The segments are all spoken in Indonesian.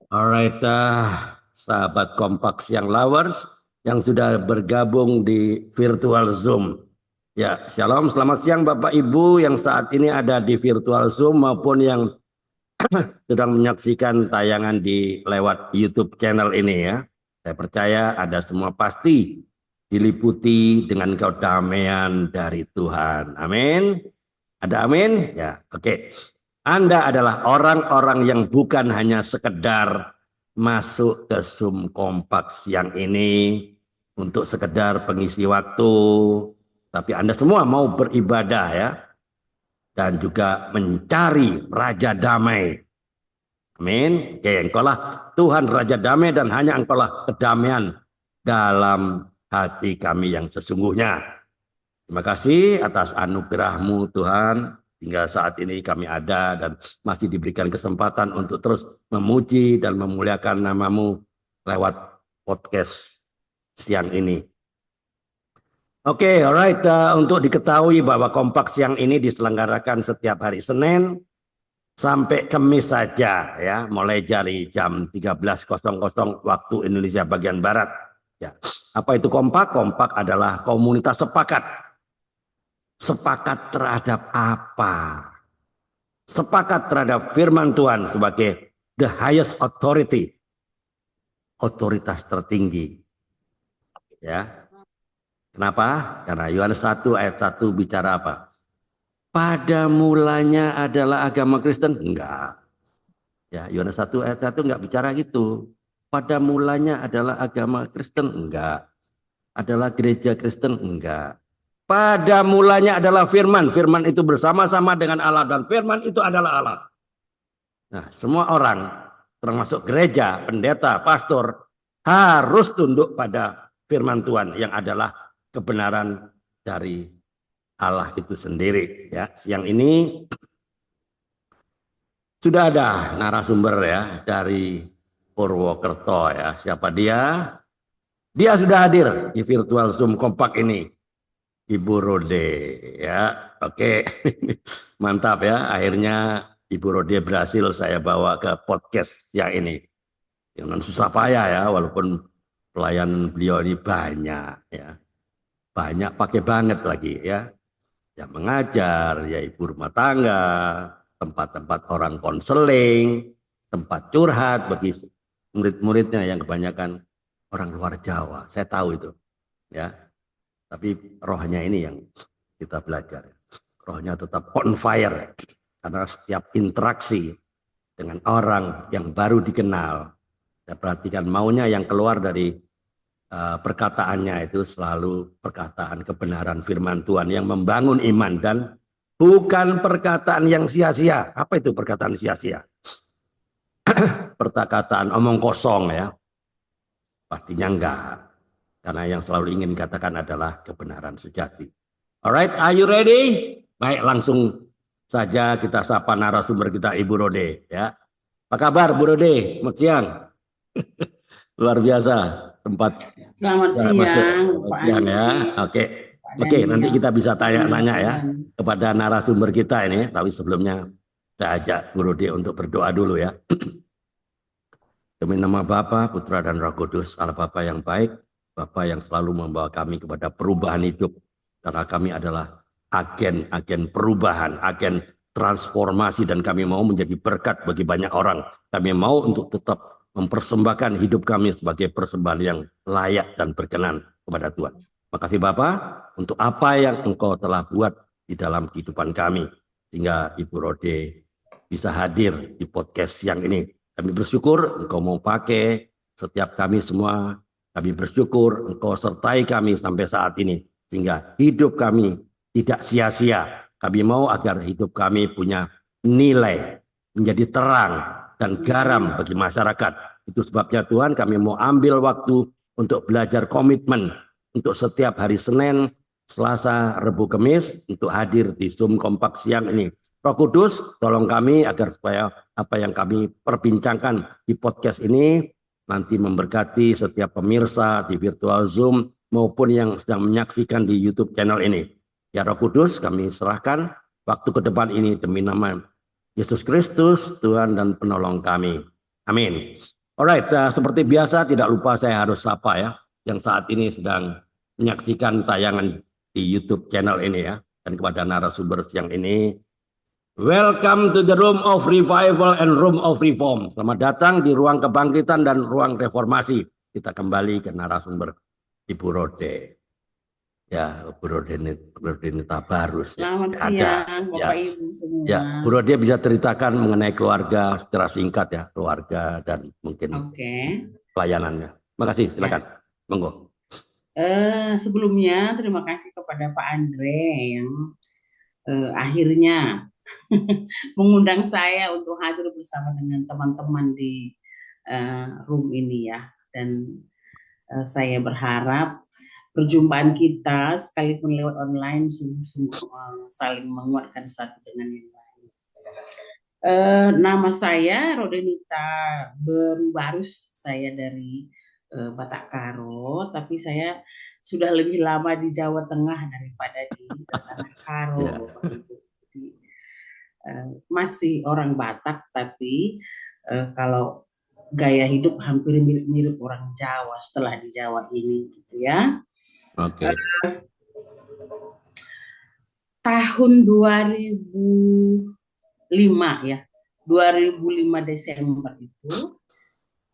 Alright, sahabat Kompak Siang Lovers yang sudah bergabung di virtual Zoom. Ya, shalom, selamat siang Bapak Ibu yang saat ini ada di virtual Zoom maupun yang sedang menyaksikan tayangan di lewat YouTube channel ini ya. Saya percaya ada semua pasti diliputi dengan kedamaian dari Tuhan. Amin. Ada amin? Ya, oke. Anda adalah orang-orang yang bukan hanya sekedar masuk ke Zoom Kompak siang ini untuk sekedar pengisi waktu, tapi Anda semua mau beribadah ya, dan juga mencari Raja Damai. Amin. Oke, engkaulah Tuhan Raja Damai dan hanya engkaulah kedamaian dalam hati kami yang sesungguhnya. Terima kasih atas anugerah-Mu Tuhan. Hingga saat ini kami ada dan masih diberikan kesempatan untuk terus memuji dan memuliakan nama-Mu lewat podcast siang ini. Oke, alright. Untuk diketahui bahwa Kompak siang ini diselenggarakan setiap hari Senin sampai Kamis saja ya, mulai dari jam 13.00 waktu Indonesia bagian Barat. Ya. Apa itu Kompak? Kompak adalah komunitas sepakat. Sepakat terhadap apa? Sepakat terhadap firman Tuhan sebagai the highest authority, otoritas tertinggi. Ya. Kenapa? Karena Yohanes 1 ayat 1 bicara apa? Pada mulanya adalah agama Kristen? Enggak. Ya, Yohanes 1 ayat 1 enggak bicara gitu. Pada mulanya adalah agama Kristen? Enggak. Adalah gereja Kristen? Enggak. Pada mulanya adalah firman. Firman itu bersama-sama dengan Allah dan firman itu adalah Allah. Nah, semua orang termasuk gereja, pendeta, pastor harus tunduk pada firman Tuhan yang adalah kebenaran dari Allah itu sendiri ya. Yang ini sudah ada narasumber ya dari Purwokerto ya. Siapa dia? Dia sudah hadir di virtual Zoom Kompak ini. Ibu Rode ya. Oke. Mantap ya. Akhirnya Ibu Rode berhasil saya bawa ke podcast yang ini. Dengan susah payah ya, walaupun pelayan beliau ini banyak ya. Banyak pakai banget lagi ya. Yang mengajar, ya ibu rumah tangga, tempat-tempat orang konseling, tempat curhat bagi murid-muridnya yang kebanyakan orang luar Jawa. Saya tahu itu ya. Tapi rohnya ini yang kita belajar. Rohnya tetap on fire. Karena setiap interaksi dengan orang yang baru dikenal, saya perhatikan maunya yang keluar dari perkataannya itu selalu perkataan kebenaran firman Tuhan yang membangun iman dan bukan perkataan yang sia-sia. Apa itu perkataan sia-sia? Perkataan omong kosong ya. Pastinya enggak. Karena yang selalu ingin katakan adalah kebenaran sejati. Alright, are you ready? Baik, langsung saja kita sapa narasumber kita Ibu Rode ya. Apa kabar Bu Rode? Selamat siang. Luar biasa tempat Selamat masuk. siang, Selamat Pak siang ya. Andi, Oke. Pak Oke, nanti Daniel. kita bisa tanya-tanya ya Teman-teman. kepada narasumber kita ini. Tapi sebelumnya saya ajak Bu Rode untuk berdoa dulu ya. Demi nama Bapa, Putra dan Roh Kudus, Allah Bapa yang baik, Bapa yang selalu membawa kami kepada perubahan hidup. Karena kami adalah agen-agen perubahan, agen transformasi dan kami mau menjadi berkat bagi banyak orang. Kami mau untuk tetap mempersembahkan hidup kami sebagai persembahan yang layak dan berkenan kepada Tuhan. Terima kasih Bapak untuk apa yang Engkau telah buat di dalam kehidupan kami. Sehingga Ibu Rode bisa hadir di podcast siang ini. Kami bersyukur Engkau mau pakai setiap kami semua. Kami bersyukur Engkau sertai kami sampai saat ini. Sehingga hidup kami tidak sia-sia. Kami mau agar hidup kami punya nilai, menjadi terang dan garam bagi masyarakat. Itu sebabnya Tuhan kami mau ambil waktu untuk belajar komitmen. Untuk setiap hari Senin, Selasa, Rabu, Kamis untuk hadir di Zoom Kompak siang ini. Roh Kudus, tolong kami agar supaya apa yang kami perbincangkan di podcast ini nanti memberkati setiap pemirsa di virtual Zoom maupun yang sedang menyaksikan di YouTube channel ini. Ya Roh Kudus, kami serahkan waktu ke depan ini demi nama Yesus Kristus, Tuhan dan penolong kami. Amin. Alright, seperti biasa tidak lupa saya harus sapa ya, yang saat ini sedang menyaksikan tayangan di YouTube channel ini ya, dan kepada narasumber siang ini. Welcome to the room of revival and room of reform. Selamat datang di ruang kebangkitan dan ruang reformasi. Kita kembali ke narasumber Ibu Rode. Ya, Bu Rode Tabarus ya. Selamat Ada. siang Ya, Bapak Ibu ya. semua. Bu Rode bisa ceritakan mengenai keluarga secara singkat ya, keluarga dan mungkin Oke, pelayanannya. Makasih, ya. silakan. Monggo. Sebelumnya terima kasih kepada Pak Andre yang akhirnya mengundang saya untuk hadir bersama dengan teman-teman di room ini ya. Dan saya berharap perjumpaan kita sekalipun lewat online sungguh-sungguh saling menguatkan satu dengan yang lain. Nama saya Rodenita Berbarus, saya dari Batak Karo, tapi saya sudah lebih lama di Jawa Tengah daripada di Tanah Karo, Ya, Bapak Ibu. Jadi, masih orang Batak, tapi kalau gaya hidup hampir mirip-mirip orang Jawa setelah di Jawa ini, gitu ya. oke. Tahun 2005 ya, 2005 Desember itu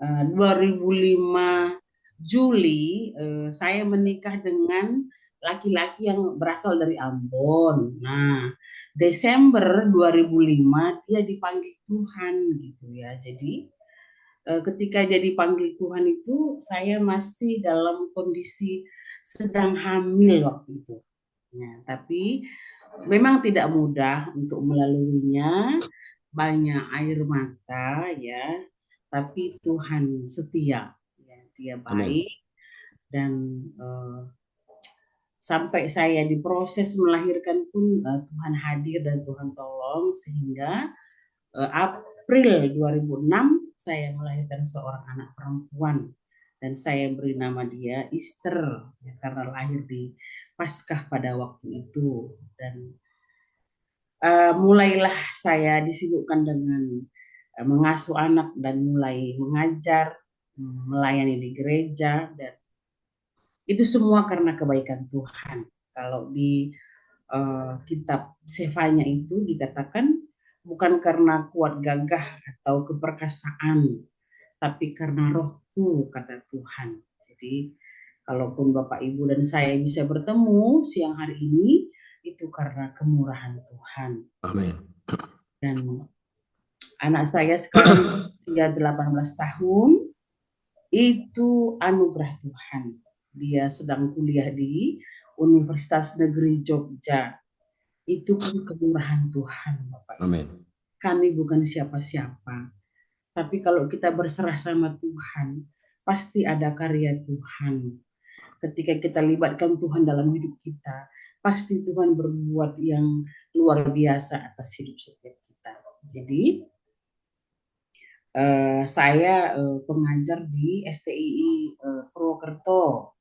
2005 Juli saya menikah dengan laki-laki yang berasal dari Ambon. Nah, Desember 2005 dia dipanggil Tuhan gitu ya. Jadi ketika dia dipanggil Tuhan itu saya masih dalam kondisi sedang hamil waktu itu. Ya, tapi memang tidak mudah untuk melaluinya, banyak air mata ya, tapi Tuhan setia, ya, dia Amin. baik dan sampai saya diproses melahirkan pun Tuhan hadir dan Tuhan tolong sehingga April 2006 saya melahirkan seorang anak perempuan dan saya beri nama dia Easter ya, karena lahir di Paskah pada waktu itu dan mulailah saya disibukkan dengan mengasuh anak dan mulai mengajar, melayani di gereja dan itu semua karena kebaikan Tuhan. Kalau di kitab Sefanya itu dikatakan bukan karena kuat gagah atau keperkasaan, tapi karena rohku, kata Tuhan. Jadi kalaupun Bapak Ibu dan saya bisa bertemu siang hari ini, itu karena kemurahan Tuhan. Amin. Dan anak saya sekarang usia 18 tahun, itu anugerah Tuhan. Dia sedang kuliah di Universitas Negeri Jogja. Itu pun kemurahan Tuhan, Bapak Ibu. Amin. Kami bukan siapa-siapa. Tapi kalau kita berserah sama Tuhan, pasti ada karya Tuhan. Ketika kita libatkan Tuhan dalam hidup kita, pasti Tuhan berbuat yang luar biasa atas hidup setiap kita. Jadi, saya pengajar di STII Purwokerto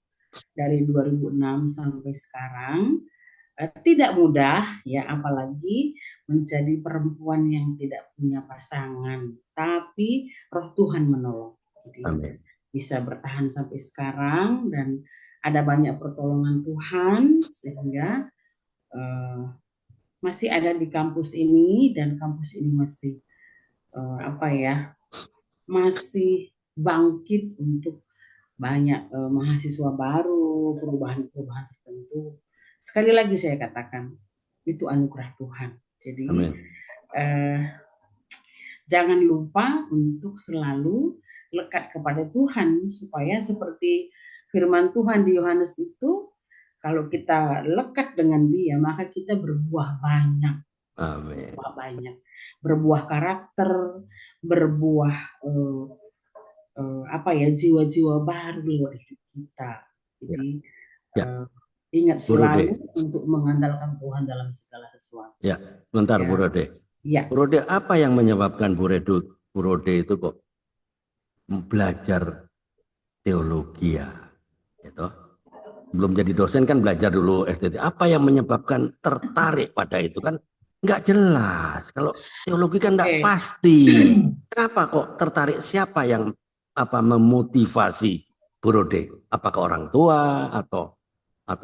dari 2006 sampai sekarang. Tidak mudah ya, apalagi menjadi perempuan yang tidak punya pasangan, tapi roh Tuhan menolong. Jadi Amin. bisa bertahan sampai sekarang dan ada banyak pertolongan Tuhan sehingga masih ada di kampus ini dan kampus ini masih masih bangkit untuk banyak mahasiswa baru, perubahan-perubahan tertentu. Sekali lagi saya katakan, itu anugerah Tuhan. Jadi jangan lupa untuk selalu lekat kepada Tuhan supaya seperti firman Tuhan di Yohanes itu, kalau kita lekat dengan Dia maka kita berbuah banyak. Amin. Berbuah karakter, berbuah jiwa-jiwa baru lewat hidup kita. Jadi Ya. ingat Bu Rode. selalu untuk mengandalkan Tuhan dalam segala sesuatu. Ya, sebentar ya. Bu Rode. Ya. Bu Rode, apa yang menyebabkan Bu Rode itu kok belajar teologi ya? Gitu. Belum jadi dosen kan belajar dulu STT. Apa yang menyebabkan tertarik pada itu kan? Nggak jelas. Kalau teologi kan nggak pasti. Kenapa kok tertarik? Siapa yang apa memotivasi Borode? Apakah orang tua atau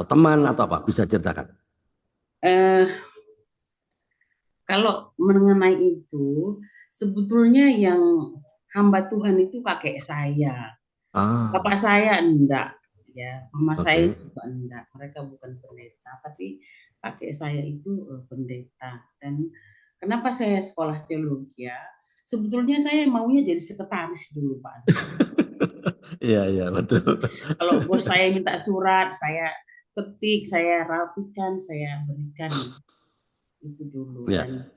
teman atau apa? Bisa ceritakan. Eh, Kalau mengenai itu, sebetulnya yang hamba Tuhan itu kakek saya. Ah, Bapak saya enggak, ya. Mama saya oke. juga enggak. Mereka bukan pendeta, tapi kakek saya itu pendeta. Dan kenapa saya sekolah teologi ya? Sebetulnya saya maunya jadi sekretaris dulu, Pak Andre. Iya, iya, betul. Kalau bos saya minta surat, saya ketik, saya rapikan, saya berikan itu dulu. Ya, Dan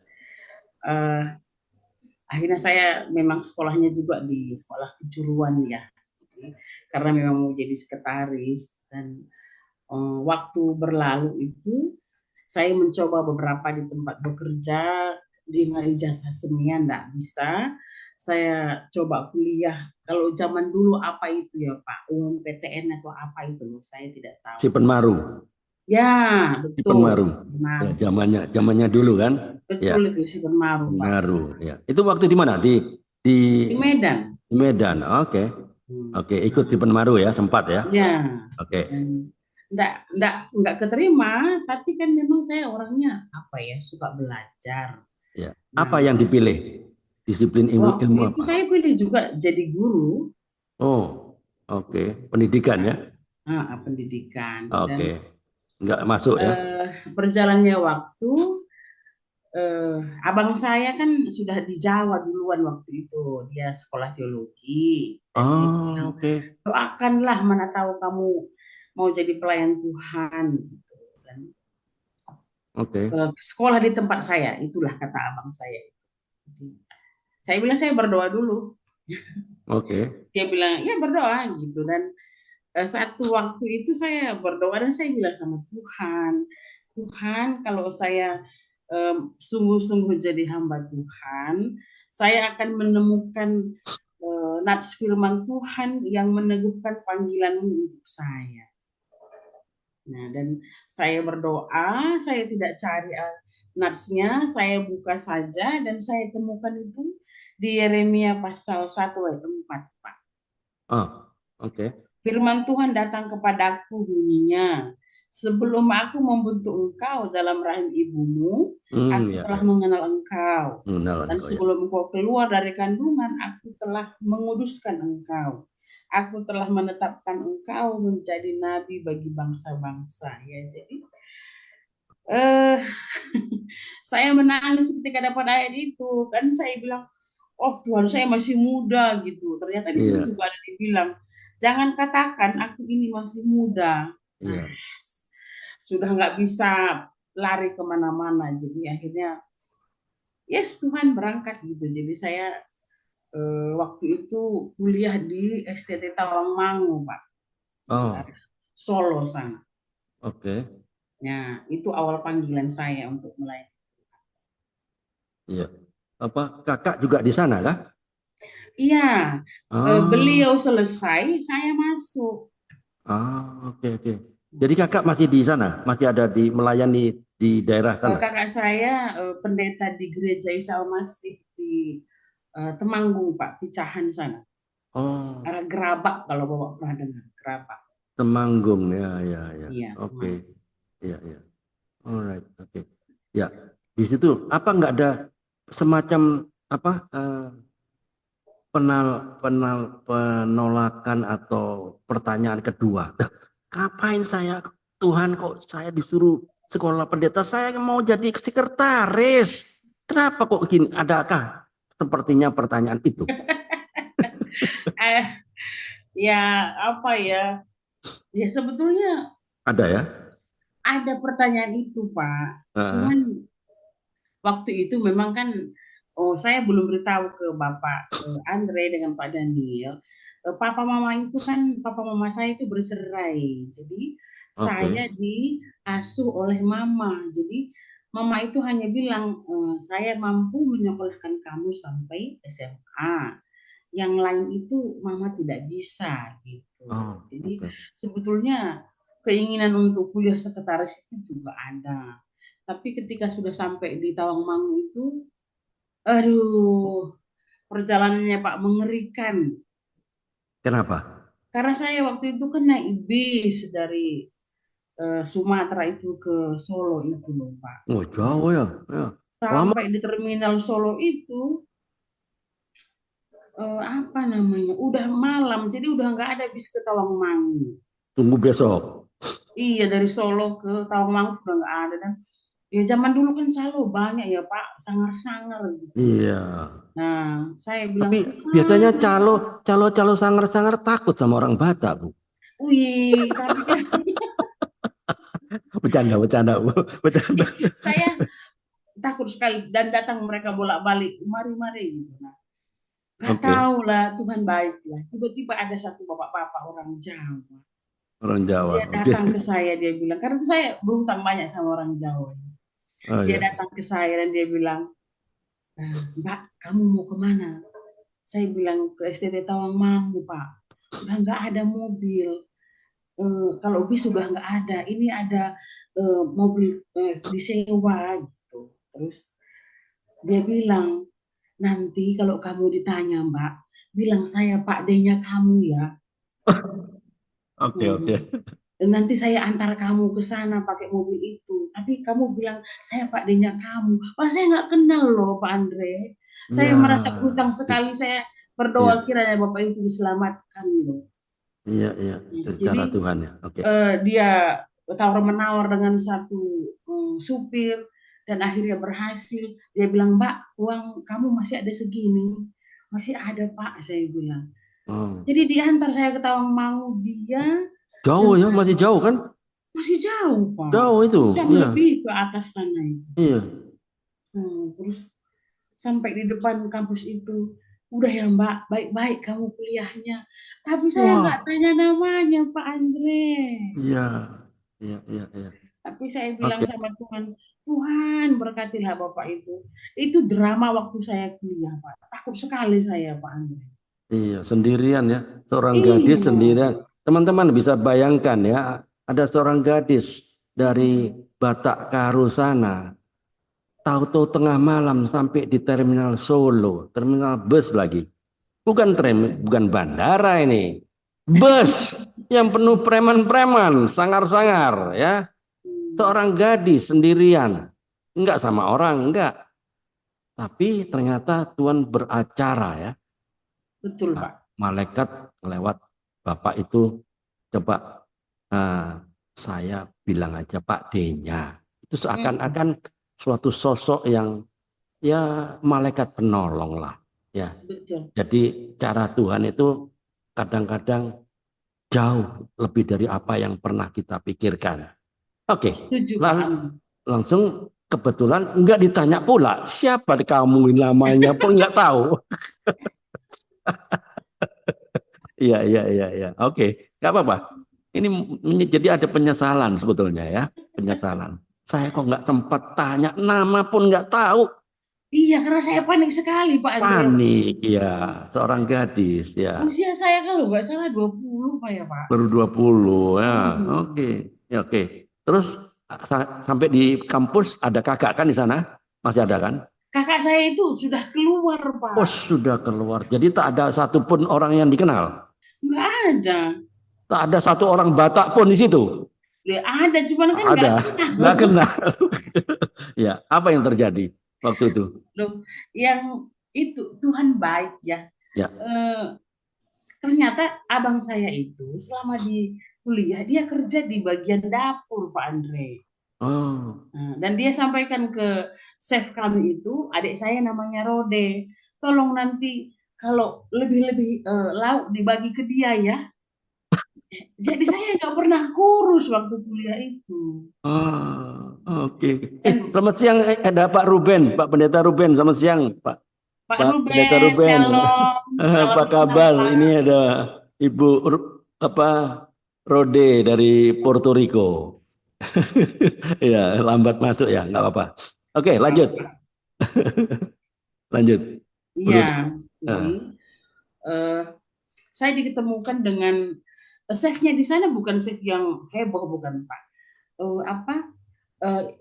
eh, akhirnya saya memang sekolahnya juga di sekolah kejuruan ya. Jadi, karena memang mau jadi sekretaris dan waktu berlalu itu saya mencoba beberapa di tempat bekerja dengan ijazah seni enggak bisa. Saya coba kuliah. Kalau zaman dulu apa itu ya Pak? UMPTN atau apa itu loh, saya tidak si tahu. Penmaru, Ya, si betul, Penmaru. Ya, Maru. zamannya dulu kan? Ya, Betul itu si Maru, Pak. Penmaru. Ya, itu waktu di mana? Di Di Medan. Medan. Oke, Hmm. oke. Ikut di Penmaru ya, sempat ya. Ya, Oke, dan enggak keterima, tapi kan memang saya orangnya apa ya, suka belajar. ya. Apa Nah, yang dipilih? Disiplin ilmu, waktu ilmu itu apa? saya pilih juga jadi guru, Oh, oke. Pendidikan ya. pendidikan. Dan Oke. Nggak masuk ya. berjalannya waktu, eh, abang saya kan sudah di Jawa duluan waktu itu, dia sekolah teologi, dan dia Oh, bilang, oke. doakanlah, mana tahu kamu mau jadi pelayan Tuhan. Gitu. Dan Oke. sekolah di tempat saya, itulah kata abang saya. Jadi, saya bilang saya berdoa dulu. Oke. Dia bilang ya berdoa gitu. Dan satu waktu itu saya berdoa dan saya bilang sama Tuhan, Tuhan kalau saya sungguh-sungguh jadi hamba Tuhan, saya akan menemukan nats firman Tuhan yang meneguhkan panggilanmu untuk saya. Nah, dan saya berdoa, saya tidak cari natsnya, saya buka saja dan saya temukan itu di Yeremia pasal 1 ayat 4, Pak. Oh, oke. Firman Tuhan datang kepadaku bunyinya, sebelum aku membentuk engkau dalam rahim ibumu, aku Ya, telah ya. mengenal engkau. Mengenal Dan engkau ya. sebelum engkau keluar dari kandungan, aku telah menguduskan engkau. Aku telah menetapkan engkau menjadi nabi bagi bangsa-bangsa. Ya, jadi eh saya menangis ketika dapat ayat itu. Kan saya bilang, oh Tuhan saya masih muda gitu. Ternyata di situ Iya, juga ada dibilang, jangan katakan aku ini masih muda. Nah, iya. sudah nggak bisa lari kemana-mana. Jadi akhirnya, yes Tuhan berangkat gitu. Jadi saya waktu itu kuliah di STT Tawangmangu, Pak, di Oh, arah Solo sana. oke. Ya, itu awal panggilan saya untuk melayani. Iya. Apa kakak juga di sana kah? Iya, Oh, beliau selesai, saya masuk. oke, oke. Jadi kakak masih di sana, masih ada di melayani di daerah sana. Kakak saya pendeta di gereja Isa Al-Masih di Temanggung, Pak, Picahan sana. Oh, Arah Gerabak kalau Bapak pernah dengar, Gerabak. Temanggung ya, ya, ya. Iya, Oke, Temanggung. iya, iya. Alright, oke. Ya, di situ apa nggak ada semacam apa penolakan atau pertanyaan kedua? "Dah, ngapain saya Tuhan kok saya disuruh sekolah pendeta? Saya mau jadi sekretaris. Kenapa kok gini? Adakah sepertinya pertanyaan itu? Eh, ya apa ya? Ya sebetulnya Ada ya? ada pertanyaan itu, Pak. Heeh. Cuman waktu itu memang kan, oh saya belum beritahu ke Bapak Andre dengan Pak Daniel. Papa mama itu kan, papa mama saya itu bercerai. Jadi saya Oke. diasuh oleh mama. Jadi mama itu hanya bilang, saya mampu menyekolahkan kamu sampai SMA. Yang lain itu mama tidak bisa gitu. Oh, Jadi oke. sebetulnya keinginan untuk kuliah sekretaris itu juga ada. Tapi ketika sudah sampai di Tawangmangu itu, aduh, perjalanannya Pak mengerikan. Kenapa? Karena saya waktu itu kan naik bis dari Sumatera itu ke Solo itu loh Pak. Oh, jauh ya. Ya. Lama. Sampai di terminal Solo itu apa namanya? Udah malam, jadi udah nggak ada bis ke Tawangmangu. Tunggu besok. Iya dari Solo ke Tawangmangu udah nggak ada dan ya zaman dulu kan selalu banyak ya Pak sangar-sangar gitu. Iya. Nah saya bilang Tapi biasanya Tuhan, calo-calo sangar-sangar takut sama orang Batak, Bu. wih tapi kan Bercanda, bercanda, Bu. Bercanda. saya takut sekali dan datang mereka bolak-balik, mari-mari gitu. Nah, nggak Oke. tahu lah Tuhan baik lah. Tiba-tiba ada satu bapak-bapak orang Jawa. Orang Jawa. Dia Oke. datang ke saya, dia bilang, karena itu saya berhutang banyak sama orang Jawa. Oh Dia ya. datang ke saya dan dia bilang, Mbak, kamu mau kemana? Saya bilang ke STT Tawangmangu, Pak. Udah nggak ada mobil. Kalau bis sudah nggak ada. Ini ada mobil disewa gitu. Terus dia bilang, nanti kalau kamu ditanya, Mbak, bilang saya Pak D-nya kamu ya. Oke, Hmm. oke. Nanti saya antar kamu ke sana pakai mobil itu. Tapi kamu bilang saya Pak D-nya kamu. Wah, saya nggak kenal loh Pak Andre. Saya Iya. merasa berhutang Oke. sekali. Saya berdoa Iya. kiranya Bapak itu diselamatkan loh. Iya, iya. Nah, Cara jadi Tuhan ya. Oke. dia tawar menawar dengan satu supir dan akhirnya berhasil. Dia bilang, Mbak, uang kamu masih ada segini. Masih ada Pak, saya bilang. Oh. Jadi diantar saya ke Tawangmangu dia Jauh ya, dengan masih jauh kan? masih jauh Pak, Jauh itu. 1 jam Iya. lebih ke atas sana itu. Iya. Terus sampai di depan kampus itu, udah ya Mbak, baik-baik kamu kuliahnya. Tapi saya Wah. nggak tanya namanya Pak Andre. Iya. Iya, iya, iya. Tapi saya bilang Oke. sama Tuhan, Tuhan berkatilah Bapak itu. Itu drama waktu saya kuliah Pak. Takut sekali saya Pak Andre. Iya, sendirian ya. Seorang gadis Iya, sendirian. Teman-teman bisa bayangkan ya, ada seorang gadis dari Batak Karu sana. Tahu-tahu tengah malam sampai di terminal Solo, terminal bus lagi. Bukan bandara ini. Bus yang penuh preman-preman, sangar-sangar ya. hmm, Seorang gadis sendirian. Enggak sama orang, enggak. Tapi ternyata Tuhan beracara ya. betul Pak. Malaikat lewat Bapak itu coba saya bilang aja Pak D-nya. Itu Hmm, seakan-akan suatu sosok yang ya malaikat penolong lah. Ya. betul. Jadi cara Tuhan itu kadang-kadang jauh lebih dari apa yang pernah kita pikirkan. Oke, Setuju Pak lalu Andre. langsung kebetulan nggak ditanya pula siapa kamu namanya pun nggak tahu. Iya, iya, iya, iya. Oke, nggak apa-apa. Ini jadi ada penyesalan sebetulnya ya, penyesalan. Saya kok nggak sempat tanya, nama pun nggak tahu. Iya, karena saya panik sekali Pak Andre waktu Panik, itu. ya, seorang gadis, ya, Usia saya kalau nggak salah 20 Pak ya Pak. baru 20, ya, oke, Hmm. ya, oke. Terus sampai di kampus ada kakak kan di sana, masih ada kan? Kakak saya itu sudah keluar Oh, Pak. sudah keluar. Jadi tak ada satupun orang yang dikenal. Nggak ada. Tak ada satu orang Batak pun di situ. Ya, ada, cuman kan nggak Ada, kenal. nggak kenal. Ya, apa yang terjadi waktu itu? Loh, yang itu Tuhan baik ya. Ya, Eh, Ternyata abang saya itu selama di kuliah dia kerja di bagian dapur Pak Andre. oh, Nah, dan dia sampaikan ke chef kami itu, adik saya namanya Rode, tolong nanti kalau lebih-lebih lauk dibagi ke dia ya. Jadi saya nggak pernah kurus waktu kuliah itu. oh, oke. Dan Selamat siang, ada Pak Ruben, Pak Pendeta Ruben. Selamat siang, Pak. Pak Pak Pendeta Ruben, Ruben. Shalom, Apa salam kenal kabar? Ini Pak. ada Ibu apa Rode dari Puerto Rico. Ya, lambat masuk ya, nggak apa-apa. Oke, lanjut, lanjut. Iya, Perlu. jadi Nah, eh, saya diketemukan dengan chefnya di sana bukan chef yang heboh, bukan Pak. Apa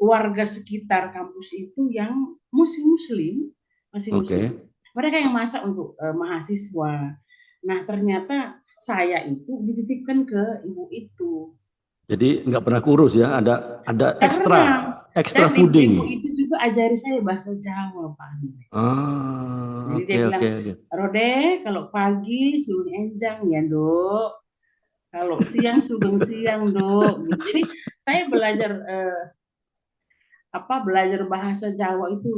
warga sekitar kampus itu yang masih muslim, oke. mereka yang masak untuk mahasiswa. Nah ternyata saya itu dititipkan ke ibu itu. Jadi nggak pernah kurus ya, ada Nggak ekstra pernah. ekstra Dan ibu fooding. itu juga ajari saya bahasa Jawa, Pak Andre. Ah, Jadi oke dia oke bilang, oke. Rode, kalau pagi suruh enjang ya, Dok. Kalau siang sugeng siang, Dok. Gitu. Jadi saya belajar belajar bahasa Jawa itu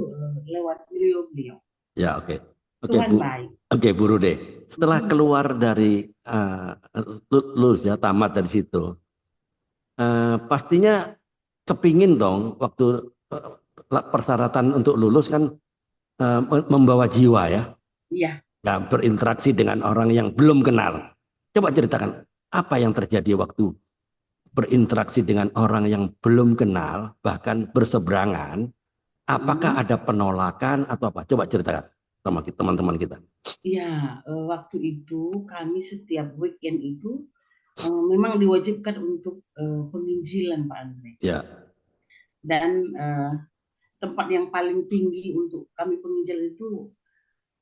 lewat beliau-beliau. Ya oke. Oke Tuhan Bu. baik. Oke Bu Rude. Setelah Mm-mm. keluar dari lulus ya tamat dari situ, pastinya kepingin dong waktu persyaratan untuk lulus kan membawa jiwa ya. Iya. Ya, berinteraksi dengan orang yang belum kenal. Coba ceritakan apa yang terjadi waktu berinteraksi dengan orang yang belum kenal, bahkan berseberangan. Apakah Mm-mm. ada penolakan atau apa? Coba ceritakan sama teman-teman kita. Iya, waktu itu kami setiap weekend itu memang diwajibkan untuk penginjilan, Pak Andre. Ya, Dan tempat yang paling tinggi untuk kami penginjilan itu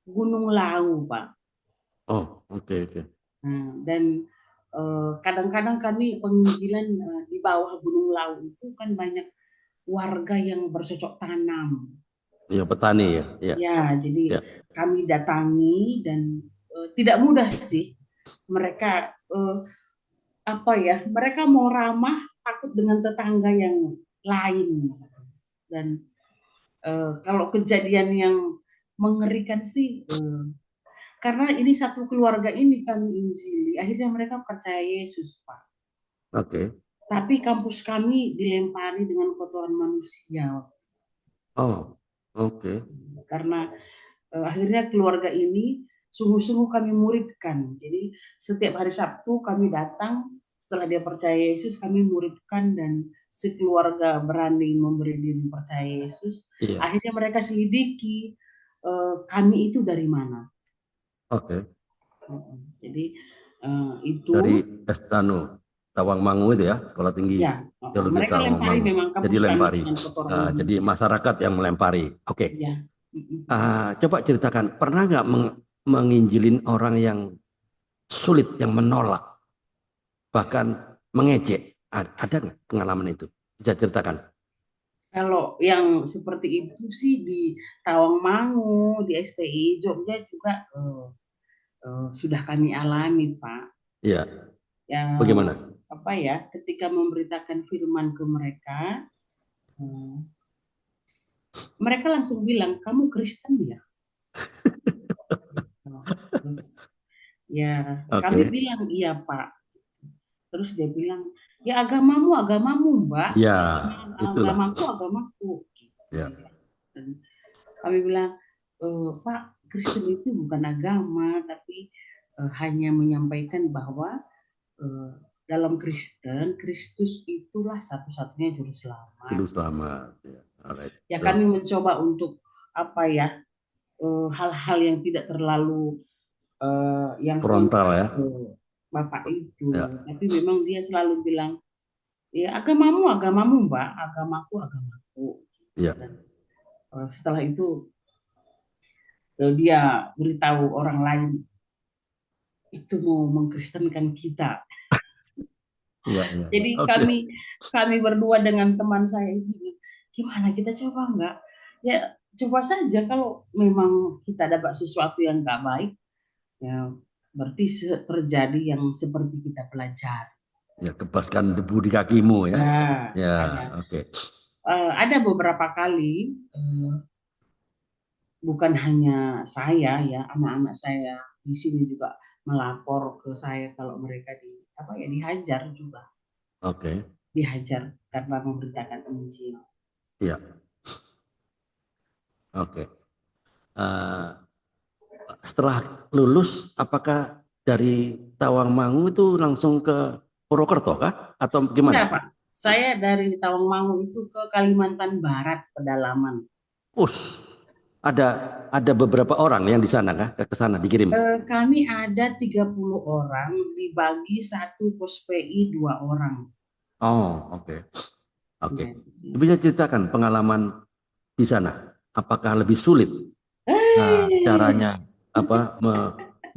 Gunung Lawu, Pak. oh oke oke. Nah, dan kadang-kadang kami penginjilan di bawah Gunung Lawu itu kan banyak warga yang bercocok tanam. Ya petani ya, ya, Ya, jadi ya. kami datangi dan tidak mudah sih. Mereka mereka mau ramah takut dengan tetangga yang lain gitu. Dan kalau kejadian yang mengerikan sih karena ini satu keluarga ini kami injili, akhirnya mereka percaya Yesus, Pak. Oke. Tapi kampus kami dilempari dengan kotoran manusia. Oh, oke. Karena akhirnya keluarga ini sungguh-sungguh kami muridkan. Jadi setiap hari Sabtu kami datang, setelah dia percaya Yesus, kami muridkan dan sekeluarga berani memberi diri percaya Yesus. Iya. Akhirnya mereka selidiki kami itu dari mana. Oke. Jadi Dari itu Tawangmangu itu ya, sekolah tinggi ya teologi mereka lempari Tawangmangu. memang Jadi kampus kami lempari. dengan kotoran Jadi manusia. masyarakat yang melempari. Oke. Ya. Coba ceritakan, pernah nggak menginjilin orang yang sulit, yang menolak, bahkan mengejek? Ada nggak pengalaman itu? Bisa ceritakan? Kalau yang seperti itu sih di Tawangmangu, di STI Jogja juga sudah kami alami, Pak. Iya. Ya, Bagaimana? ketika memberitakan firman ke mereka, eh, mereka langsung bilang, kamu Kristen ya? Terus, ya, kami Oke. bilang, iya Pak. Terus dia bilang, ya agamamu, agamamu Mbak. Ya, itulah. Agamaku, agamaku. Gitu, Ya. dia bilang. Dan kami bilang, Pak, Kristen itu bukan agama, tapi hanya menyampaikan bahwa eh, dalam Kristen, Kristus itulah satu-satunya juru selamat. Dulu selamat. Ya. Alright. Ya So, kami mencoba untuk hal-hal yang tidak terlalu yang frontal kontras ya. ke Bapak Ya. itu. Tapi memang dia selalu bilang, ya agamamu, agamamu Mbak, agamaku, agamaku. Ya. Dan setelah itu dia beritahu orang lain itu mau mengkristenkan kita. Ya, ya, ya. Jadi Oke. kami berdua dengan teman saya itu gimana kita coba enggak? Ya coba saja kalau memang kita dapat sesuatu yang enggak baik, ya berarti terjadi yang seperti kita pelajari. Ya, kebaskan debu di kakimu ya. Ya Ya, ada oke. ada beberapa kali bukan hanya saya ya, anak-anak saya di sini juga melapor ke saya kalau mereka dihajar juga, Oke. dihajar karena memberitakan Injil. Ya, oke. Eh, Setelah lulus, apakah dari Tawangmangu itu langsung ke Purwokerto kah? Atau Enggak, gimana? Pak. Saya dari Tawangmangu itu ke Kalimantan Barat pedalaman. Us, ada ada beberapa orang yang di sana kah? Ke sana dikirim. Kami ada 30 orang dibagi satu pos PI 2 orang. Oh, oke. Oke. Ya, jadi. Bisa ceritakan pengalaman di sana? Apakah lebih sulit? Nah, Eh, caranya apa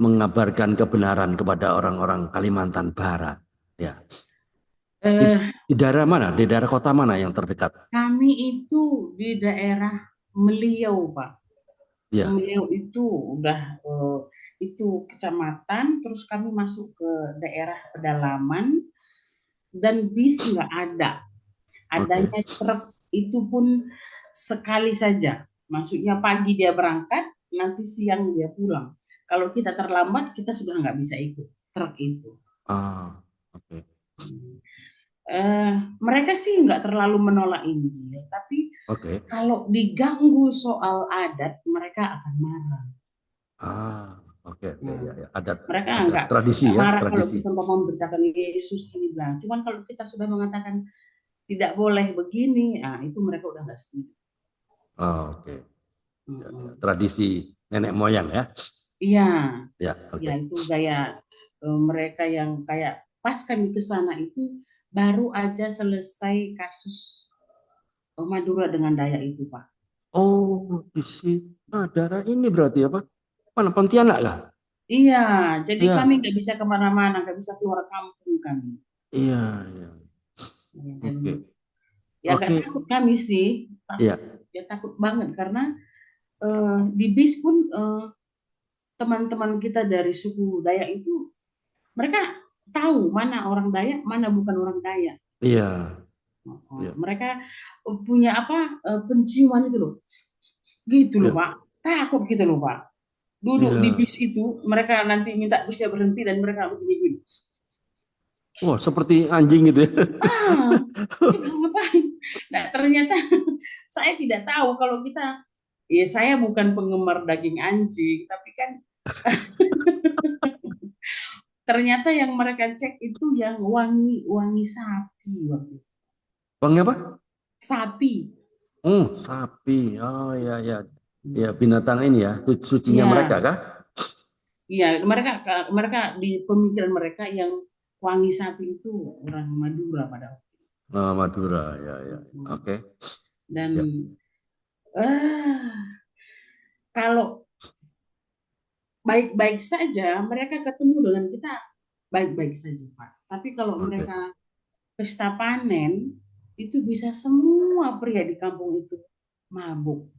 mengabarkan kebenaran kepada orang-orang Kalimantan Barat. Ya. Di, Eh, di daerah mana? Di daerah kota mana yang terdekat? Kami itu di daerah Meliau, Pak. Ya. Meliau itu udah itu kecamatan, terus kami masuk ke daerah pedalaman dan bis nggak ada. Oke. Adanya truk itu pun sekali saja. Maksudnya pagi dia berangkat, nanti siang dia pulang. Kalau kita terlambat, kita sudah nggak bisa ikut truk itu. Ah, oke. Eh, Mereka sih nggak terlalu menolak Injil, tapi Oke. kalau diganggu soal adat, mereka akan marah. Ah, oke, oke, Nah, ya, ya. Adat, mereka adat tradisi nggak ya, marah kalau tradisi. kita mau memberitakan Yesus ini bilang. Cuman kalau kita sudah mengatakan tidak boleh begini, ah itu mereka udah nggak setuju. Oh, oke. Ya, ya. Mm-mm. Tradisi nenek moyang ya. Iya, Ya, ya oke. itu gaya mereka yang kayak pas kami ke sana itu baru aja selesai kasus Madura dengan Dayak itu, Pak. Oh, di sini. Nah, daerah ini berarti apa? Mana Pontianak lah? Iya, jadi kami Iya, nggak bisa kemana-mana, nggak bisa keluar kampung kami. iya, iya. Ya, dan Oke, ya agak oke. takut kami sih, takut Iya, ya takut banget karena di bis pun teman-teman kita dari suku Dayak itu mereka tahu mana orang Dayak, mana bukan orang Dayak. iya, iya, Mereka punya apa penciuman itu loh, gitu loh iya, Pak. Takut gitu loh Pak. Duduk di iya. bis itu, mereka nanti minta bisnya berhenti dan mereka begini-gini. Wah, seperti anjing gitu ya. Ah, kita ngapain? Nah, ternyata saya tidak tahu kalau kita, ya saya bukan penggemar daging anjing, tapi kan ternyata yang mereka cek itu yang wangi-wangi sapi waktu itu. Bang apa? Sapi. Sapi. Oh, ya, ya. Ya, binatang ini ya, sucinya mereka Iya, kah? iya, mereka mereka di pemikiran mereka yang wangi sapi itu orang Madura pada waktu Oh, Madura, ya, ya. itu. Oke, Dan ya. eh kalau baik-baik saja, mereka ketemu dengan kita baik-baik saja, Pak. Tapi kalau Oke. mereka pesta panen, itu bisa semua pria di kampung itu mabuk.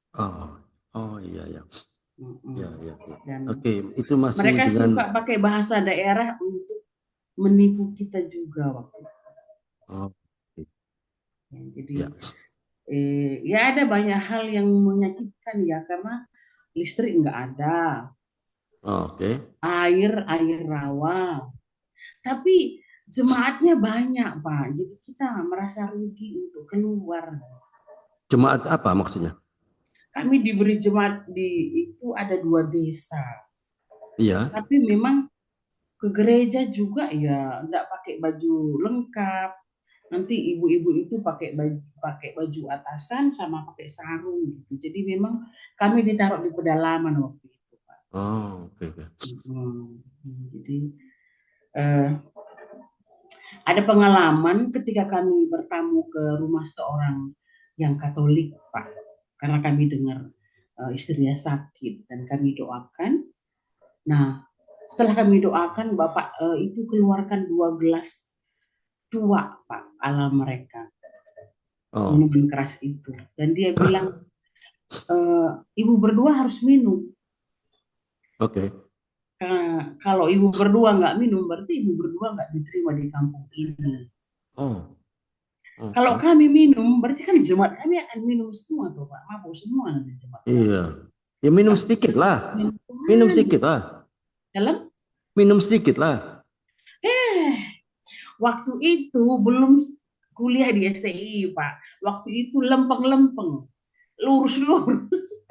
Oh, oh, iya, ya. Ya, Mm-mm. ya, ya. Dan Oke, itu masih mereka dengan. suka pakai bahasa daerah untuk menipu kita juga waktu itu. Oh, Ya, jadi ya. ya ada banyak hal yang menyakitkan ya karena listrik nggak ada, Oke. air rawa, tapi jemaatnya banyak Pak, jadi kita merasa rugi untuk keluar. Jemaat apa maksudnya? Kami diberi jemaat di itu ada 2 desa, Iya. tapi memang ke gereja juga ya nggak pakai baju lengkap. Nanti ibu-ibu itu pakai baju atasan sama pakai sarung gitu. Jadi memang kami ditaruh di pedalaman waktu itu, Pak. Oh, oke, oke. Hmm. Jadi eh, ada pengalaman ketika kami bertamu ke rumah seorang yang Katolik, Pak. Karena kami dengar istrinya sakit dan kami doakan. Nah, setelah kami doakan, Bapak itu keluarkan 2 gelas tua, Pak, ala mereka. Oh, Minuman keras itu. Dan dia bilang, ibu berdua harus minum. oke. Kalau ibu berdua nggak minum, berarti ibu berdua nggak diterima di kampung ini. Oh, Kalau oke. kami minum, berarti kan jemaat kami akan minum semua tuh Pak, mabuk semua nanti jemaat kami. Iya. Ya minum Tapi sedikit lah. Minum Tuhan sedikit lah. dalam Minum sedikit lah. eh waktu itu belum kuliah di STI Pak. Waktu itu lempeng-lempeng, lurus-lurus.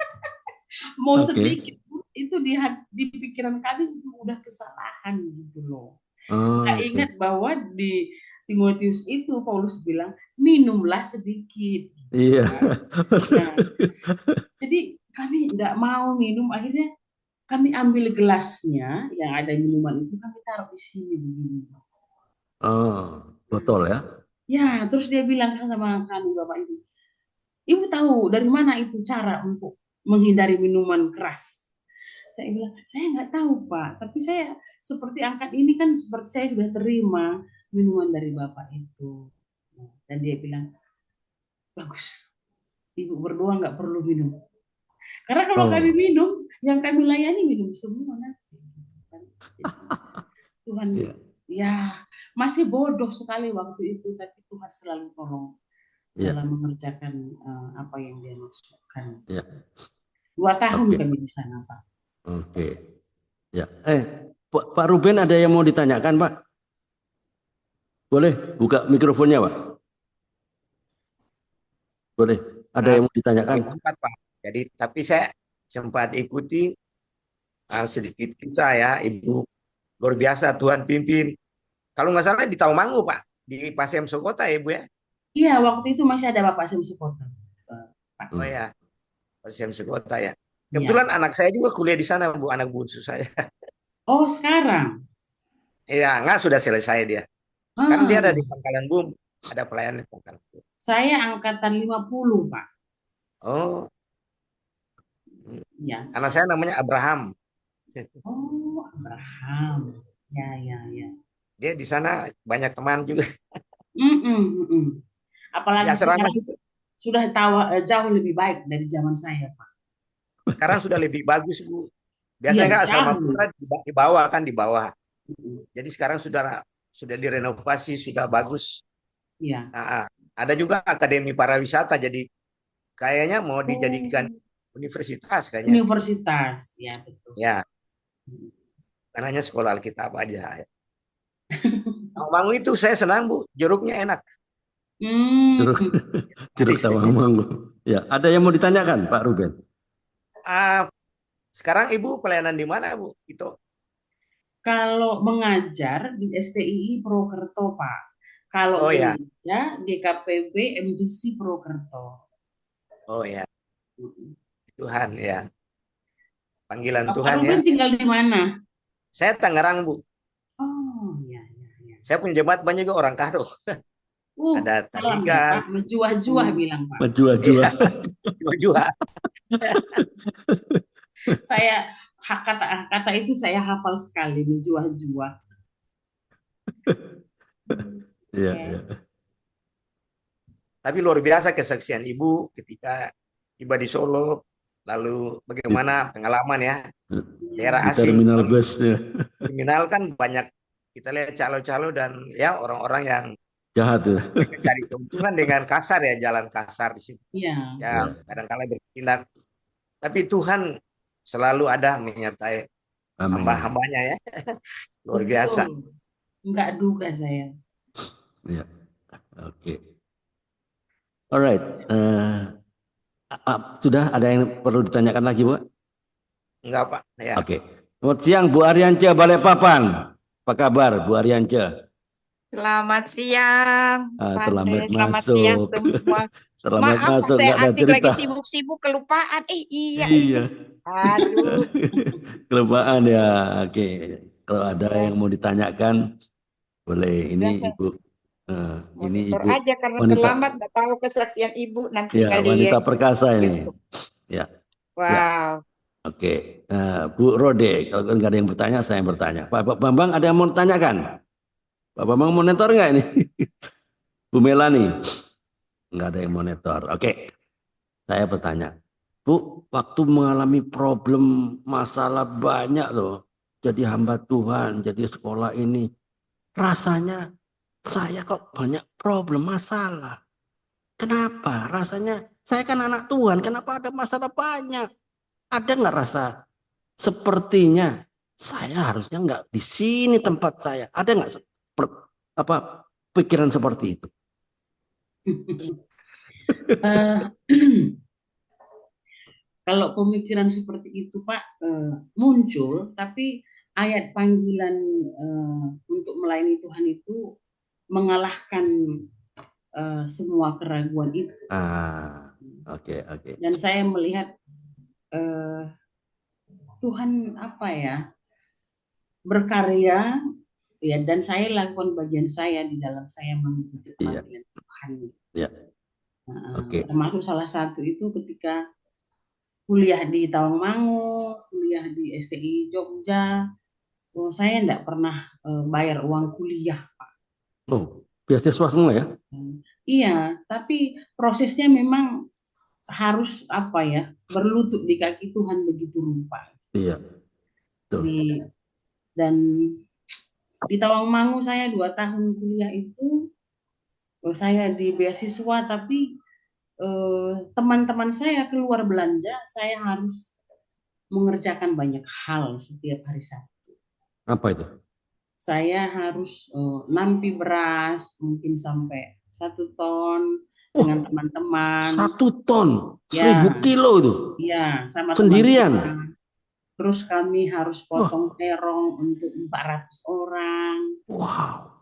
Mau Oke. sedikit itu di pikiran kami itu udah kesalahan gitu loh. Nggak Oh, ingat oke. bahwa di Timotius itu Paulus bilang minumlah sedikit gitu Iya. kan. Nah, jadi kami nggak mau minum, akhirnya kami ambil gelasnya yang ada minuman itu kami taruh di sini begini. Oh, botol ya. Ya, terus dia bilang sama kami bapak ibu tahu dari mana itu cara untuk menghindari minuman keras? Saya bilang, saya nggak tahu Pak, tapi saya seperti angkat ini kan seperti saya sudah terima minuman dari Bapak itu. Dan dia bilang, bagus, Ibu berdua nggak perlu minum. Karena kalau kami Oh, minum, yang kami layani minum semua nanti. Jadi, Tuhan, iya, ya masih bodoh sekali waktu itu, tapi Tuhan selalu tolong iya, dalam mengerjakan apa yang Dia maksudkan. iya. 2 tahun Oke, kami di sana, Pak. oke. Ya. Pak Ruben ada yang mau ditanyakan, Pak? Boleh buka mikrofonnya, Pak? Boleh. Ada yang mau ditanyakan? Belum sempat Pak. Jadi tapi saya sempat ikuti sedikit kisah ya Ibu. Luar biasa Tuhan pimpin. Kalau nggak salah di Taumangu Pak, di Pasem Sokota ya Ibu ya. Iya, waktu itu masih ada Bapak Semsupota, Pak. Oh Hmm. ya, Pasem Sokota ya. Iya. Kebetulan anak saya juga kuliah di sana Bu, anak bungsu saya. Oh, sekarang. Iya, nggak sudah selesai dia. Sekarang dia ada di Ah, Pangkalan Bum, ada pelayanan di Pangkalan Bum. saya angkatan 50, Pak. Oh, Iya. anak saya namanya Abraham. Oh, Abraham. Ya, ya, ya. Dia di sana banyak teman juga. Mm-mm, mm-mm. Di Apalagi asrama sekarang sih sudah tahu jauh lebih baik dari zaman saya, Pak. sekarang sudah lebih bagus Bu. Iya, Biasanya kan asrama jauh. putra di bawah kan di bawah. Mm-mm. Jadi sekarang sudah direnovasi, sudah bagus. Iya. Nah, ada juga akademi pariwisata. Jadi kayaknya mau dijadikan Oh, universitas kayaknya. universitas. Ya, betul. Ya, karena sekolah Alkitab aja. Mau itu saya senang Bu, jeruknya enak. Jeruk, Hmm. jeruk Manis. tawang. Ya, ada yang mau ditanyakan, Pak Ruben? Ah, sekarang Ibu pelayanan di mana Bu? Itu. Kalau mengajar di STII Purwokerto, Pak. Kalau Oh ya, gereja GKPB MDC Purwokerto. oh ya, Tuhan ya, panggilan Bapak Tuhan ya. Ruben tinggal di mana? Saya Tangerang Bu. Oh, ya, ya, ya. Saya punya jemaat banyak juga orang Karo. Ada Salam ya Taligan, Pak. Menjuah-juah bilang Pak. Menjua-jua. iya, juga. Saya kata itu saya hafal sekali, menjuah-juah. Iya, iya. Oke. Tapi luar biasa kesaksian Ibu ketika tiba di Solo, lalu Di, bagaimana pengalaman ya, daerah di asing. terminal Kalau bus ya. kriminal kan banyak kita lihat calo-calo dan ya orang-orang yang Jahat ya. mereka cari keuntungan dengan kasar ya, jalan kasar di situ. Iya, Ya, Ya, kadang-kala bertindak. Tapi Tuhan selalu ada menyertai amin. hamba-hambanya ya. Luar biasa. betul. Enggak duga saya. Ya, oke. Alright. Sudah ada yang perlu ditanyakan lagi, Bu? Enggak Pak. Ya. Oke. Selamat siang, Bu Ariance Balikpapan. Apa kabar, Bu Ariance? Selamat siang, Pak Terlambat Andre. Selamat siang masuk. semua. Terlambat Maaf, masuk, saya nggak ada asik lagi cerita. sibuk-sibuk kelupaan. Iya Iya. ini. Aduh, Kelupaan ya. Oke. Kalau ada iya. yang mau ditanyakan, boleh. Sudah saya Ini monitor Ibu aja karena wanita, terlambat. Nggak tahu kesaksian Ibu. Nanti ya tinggal di wanita perkasa ini. YouTube. Ya, ya. Wow. Oke. Bu Rode, kalau nggak ada yang bertanya, saya yang bertanya. Pak Bambang ada yang mau ditanyakan? Pak Bambang monitor nggak ini? Bu Melani, nggak ada yang monitor. Oke, saya bertanya. Bu, waktu mengalami problem masalah banyak loh. Jadi hamba Tuhan, jadi sekolah ini. Rasanya saya kok banyak problem masalah. Kenapa? Rasanya saya kan anak Tuhan, kenapa ada masalah banyak? Ada nggak rasa sepertinya saya harusnya nggak di sini tempat saya? Ada nggak apa pikiran seperti itu? Eh, Kalau pemikiran seperti itu Pak muncul, tapi ayat panggilan untuk melayani Tuhan itu mengalahkan semua keraguan itu. Oke, oke. Dan saya melihat eh, Tuhan apa ya berkarya ya, dan saya lakukan bagian saya di dalam saya mengikuti Iya, panggilan Tuhan. iya. Oke. Termasuk salah satu itu ketika kuliah di Tawangmangu, kuliah di STI Jogja. Oh, saya enggak pernah bayar uang kuliah. Oh, beasiswa semua ya? Iya, tapi prosesnya memang harus apa ya, berlutut di kaki Tuhan begitu rupa. Iya, betul. Dan di Tawangmangu saya 2 tahun kuliah itu saya di beasiswa, tapi teman-teman saya keluar belanja, saya harus mengerjakan banyak hal setiap hari Sabtu. Apa itu? Saya harus nampi beras mungkin sampai 1 ton Oh, dengan teman-teman. 1 ton, Ya, 1000 kilo itu. ya sama Sendirian? teman-teman. Terus kami harus Wah, potong terong untuk 400 orang. wow.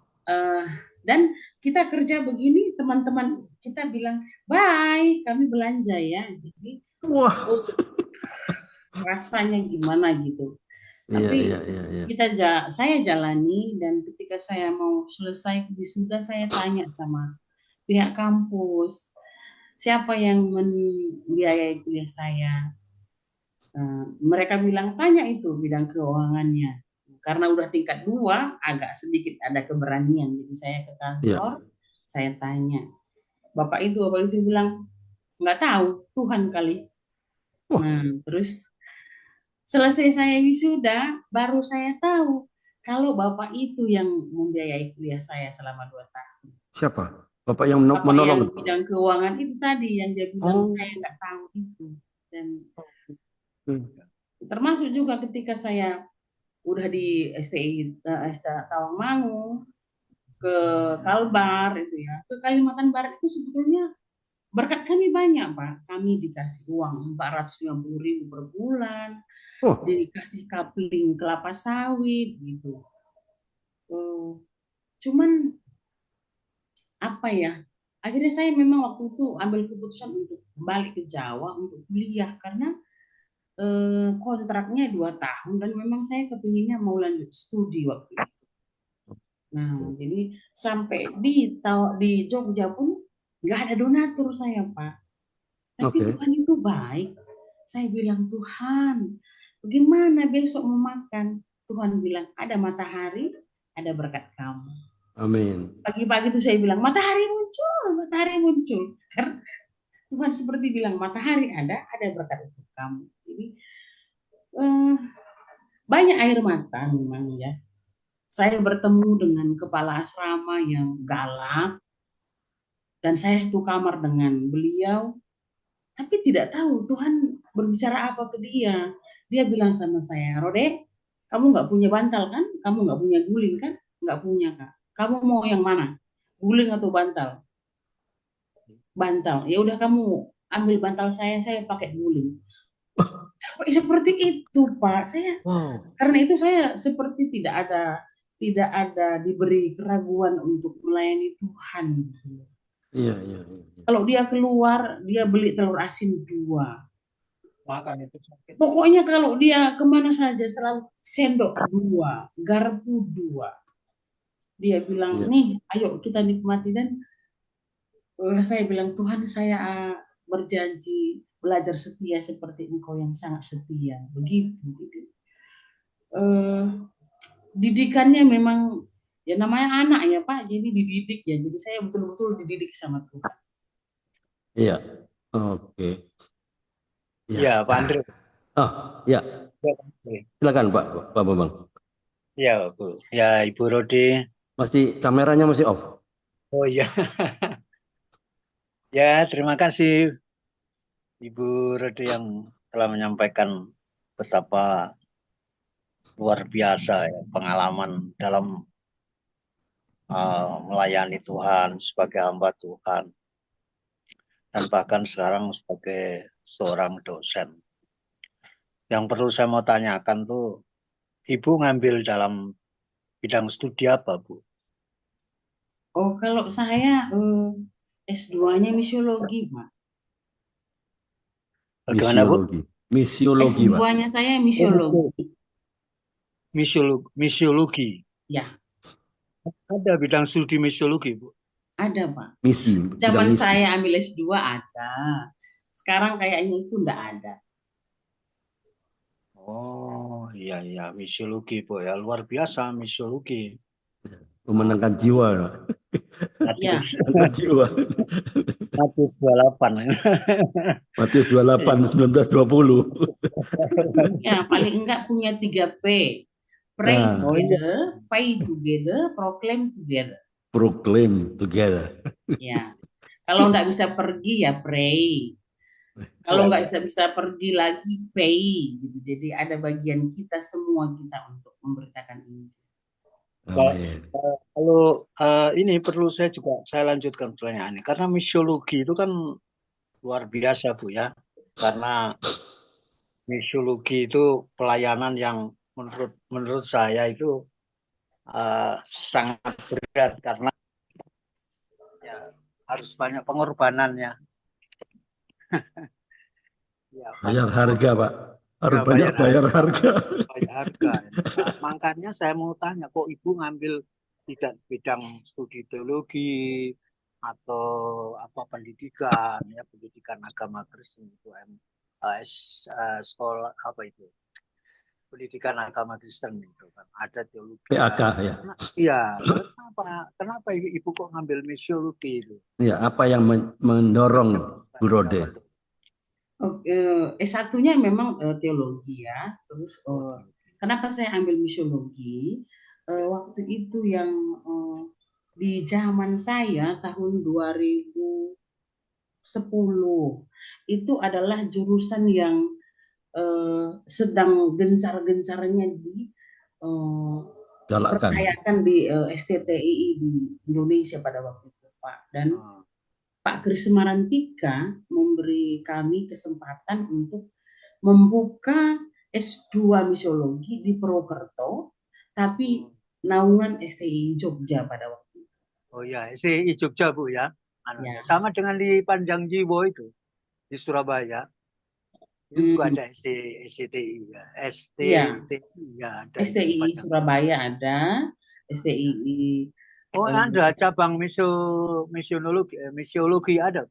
Dan kita kerja begini, teman-teman kita bilang, bye, kami belanja ya. Jadi, Wah. rasanya gimana gitu. Iya, Tapi iya, iya, iya. saya jalani, dan ketika saya mau selesai wisuda, saya tanya sama pihak kampus, siapa yang membiayai kuliah saya. Mereka bilang, tanya itu bidang keuangannya. Karena udah tingkat 2, agak sedikit ada keberanian. Jadi saya ke kantor, saya tanya. Bapak itu bilang, nggak tahu, Tuhan kali. Nah, terus selesai saya wisuda, baru saya tahu kalau Bapak itu yang membiayai kuliah saya selama 2 tahun. Siapa? Bapak yang Bapak yang menolong? bidang keuangan itu tadi, yang dia bilang saya nggak tahu itu. Dan termasuk juga ketika saya udah di STI Tawangmangu, ke Kalbar itu ya, ke Kalimantan Barat itu sebetulnya berkat kami banyak, Pak. Kami dikasih uang 450.000 per bulan, dikasih kapling kelapa sawit gitu. Cuman apa ya? Akhirnya saya memang waktu itu ambil keputusan untuk balik ke Jawa untuk kuliah karena kontraknya 2 tahun dan memang saya kepinginnya mau lanjut studi waktu itu. Nah, jadi sampai di Jogja pun nggak ada donatur saya, Pak. Tapi Tuhan itu baik. Saya bilang, Tuhan, bagaimana besok mau makan? Tuhan bilang, ada matahari, ada berkat kamu. Amin. Pagi-pagi itu saya bilang, matahari muncul, matahari muncul. Karena Tuhan seperti bilang, matahari ada berkat untuk kamu. Jadi banyak air mata memang ya. Saya bertemu dengan kepala asrama yang galak, dan saya satu kamar dengan beliau, tapi tidak tahu Tuhan berbicara apa ke dia. Dia bilang sama saya, Rode, kamu nggak punya bantal kan? Kamu nggak punya guling kan? Nggak punya, Kak. Kamu mau yang mana? Guling atau bantal? Bantal. Ya udah, kamu ambil bantal saya pakai guling. Seperti itu, Pak. Karena itu saya seperti tidak ada diberi keraguan untuk melayani Tuhan. Iya. Kalau dia keluar, dia beli telur asin 2. Pokoknya kalau dia kemana saja selalu sendok 2, garpu 2. Dia bilang, nih, ayo kita nikmati. Dan saya bilang, Tuhan, saya berjanji belajar setia seperti Engkau yang sangat setia. Begitu. Didikannya memang ya namanya anak ya, Pak, jadi dididik ya. Jadi saya betul-betul dididik sama Tuhan. Iya. Oke. Ya, Pak Andre. Oh, ya. Silakan Pak Bambang. Ya, Bu. Ya, Ibu Rode. Kameranya masih off. Oh iya. Ya, terima kasih Ibu Rode yang telah menyampaikan betapa luar biasa ya, pengalaman dalam melayani Tuhan sebagai hamba Tuhan, dan bahkan sekarang sebagai seorang dosen. Yang perlu saya mau tanyakan tuh, Ibu ngambil dalam bidang studi apa, Bu? Oh, kalau saya S2-nya misiologi, Pak. Bagaimana, Bu? Misiologi, Pak. S2-nya saya misiologi. Misiologi. Ya. Ada bidang studi misiologi, Bu? Ada, Pak. Misi. Zaman saya ambil S2 ada. Sekarang kayaknya itu enggak ada. Oh iya iya, misiologi Bu ya, luar biasa misiologi. Memenangkan jiwa. Ya, Matius Memenangkan jiwa. Matius 28. Matius 28, 1920. ya paling enggak punya 3 P. Pray Nah, Oh iya. together, pay together, proclaim together. proclaim together. Ya, kalau enggak bisa pergi ya pray. Kalau Iya nggak iya. bisa pergi lagi, pay gitu. Jadi ada bagian kita semua kita untuk memberitakan Injil. Amin. Kalau ini perlu saya lanjutkan pertanyaan ini karena misiologi itu kan luar biasa Bu ya. Karena misiologi itu pelayanan yang menurut saya itu sangat berat karena ya, harus banyak pengorbanannya. Ya, Bayar banyak harga, pengorbanan. Pak. Harus Ya, banyak bayar harga. harga. Banyak harga. Nah, makanya saya mau tanya, kok Ibu ngambil tidak bidang studi teologi atau apa pendidikan ya, pendidikan agama Kristen itu sekolah apa itu? Pendidikan agama Kristen itu kan ada teologi PAK kan. ya. Iya, kenapa Ibu kok ngambil misiologi itu? Ya, apa yang mendorong Bu Rode? S1-nya memang teologi ya. Terus kenapa saya ambil misiologi? Waktu itu yang di zaman saya tahun 2010 itu adalah jurusan yang sedang gencar-gencarnya Galakkan. dipercayakan di STTII di Indonesia pada waktu itu, Pak. Dan Pak Kris Marantika memberi kami kesempatan untuk membuka S2 misiologi di Purwokerto, tapi naungan STI Jogja pada waktu itu. Oh ya, STI Jogja Bu ya. Ya. Sama dengan di Panjangjiwo itu di Surabaya. Itu juga ada STI ya. STI ya ada itu di STI Panjang. Surabaya ada, STI Oh, ada cabang misiologi ada.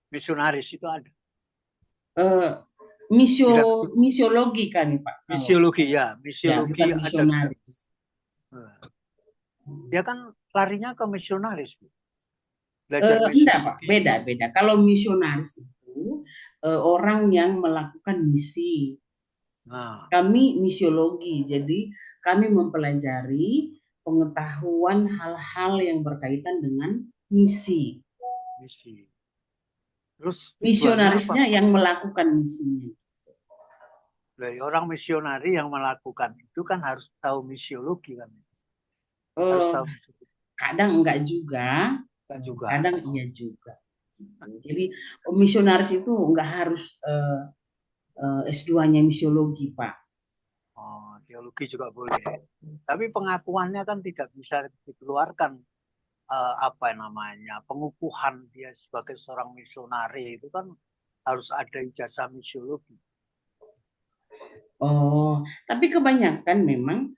Misionaris itu ada. misiologi kan Pak. Misiologi ya, Ya, misiologi bukan ada. misionaris. Dia kan larinya ke misionaris, Bu. Enggak Pak, beda. Kalau misionaris itu orang yang melakukan misi. Nah, Kami misiologi, jadi kami mempelajari pengetahuan hal-hal yang berkaitan dengan misi. misi. Terus Misionarisnya yang melakukan misinya. Orang misionari yang melakukan itu kan harus tahu misiologi kan. Harus tahu misiologi. Kadang enggak juga. Juga. Kadang iya juga. Jadi misionaris itu enggak harus S2-nya misiologi, Pak. Oh, teologi juga boleh. Tapi pengakuannya kan tidak bisa dikeluarkan apa namanya, pengukuhan dia sebagai seorang misionari itu kan harus ada ijazah misiologi. Oh, tapi kebanyakan memang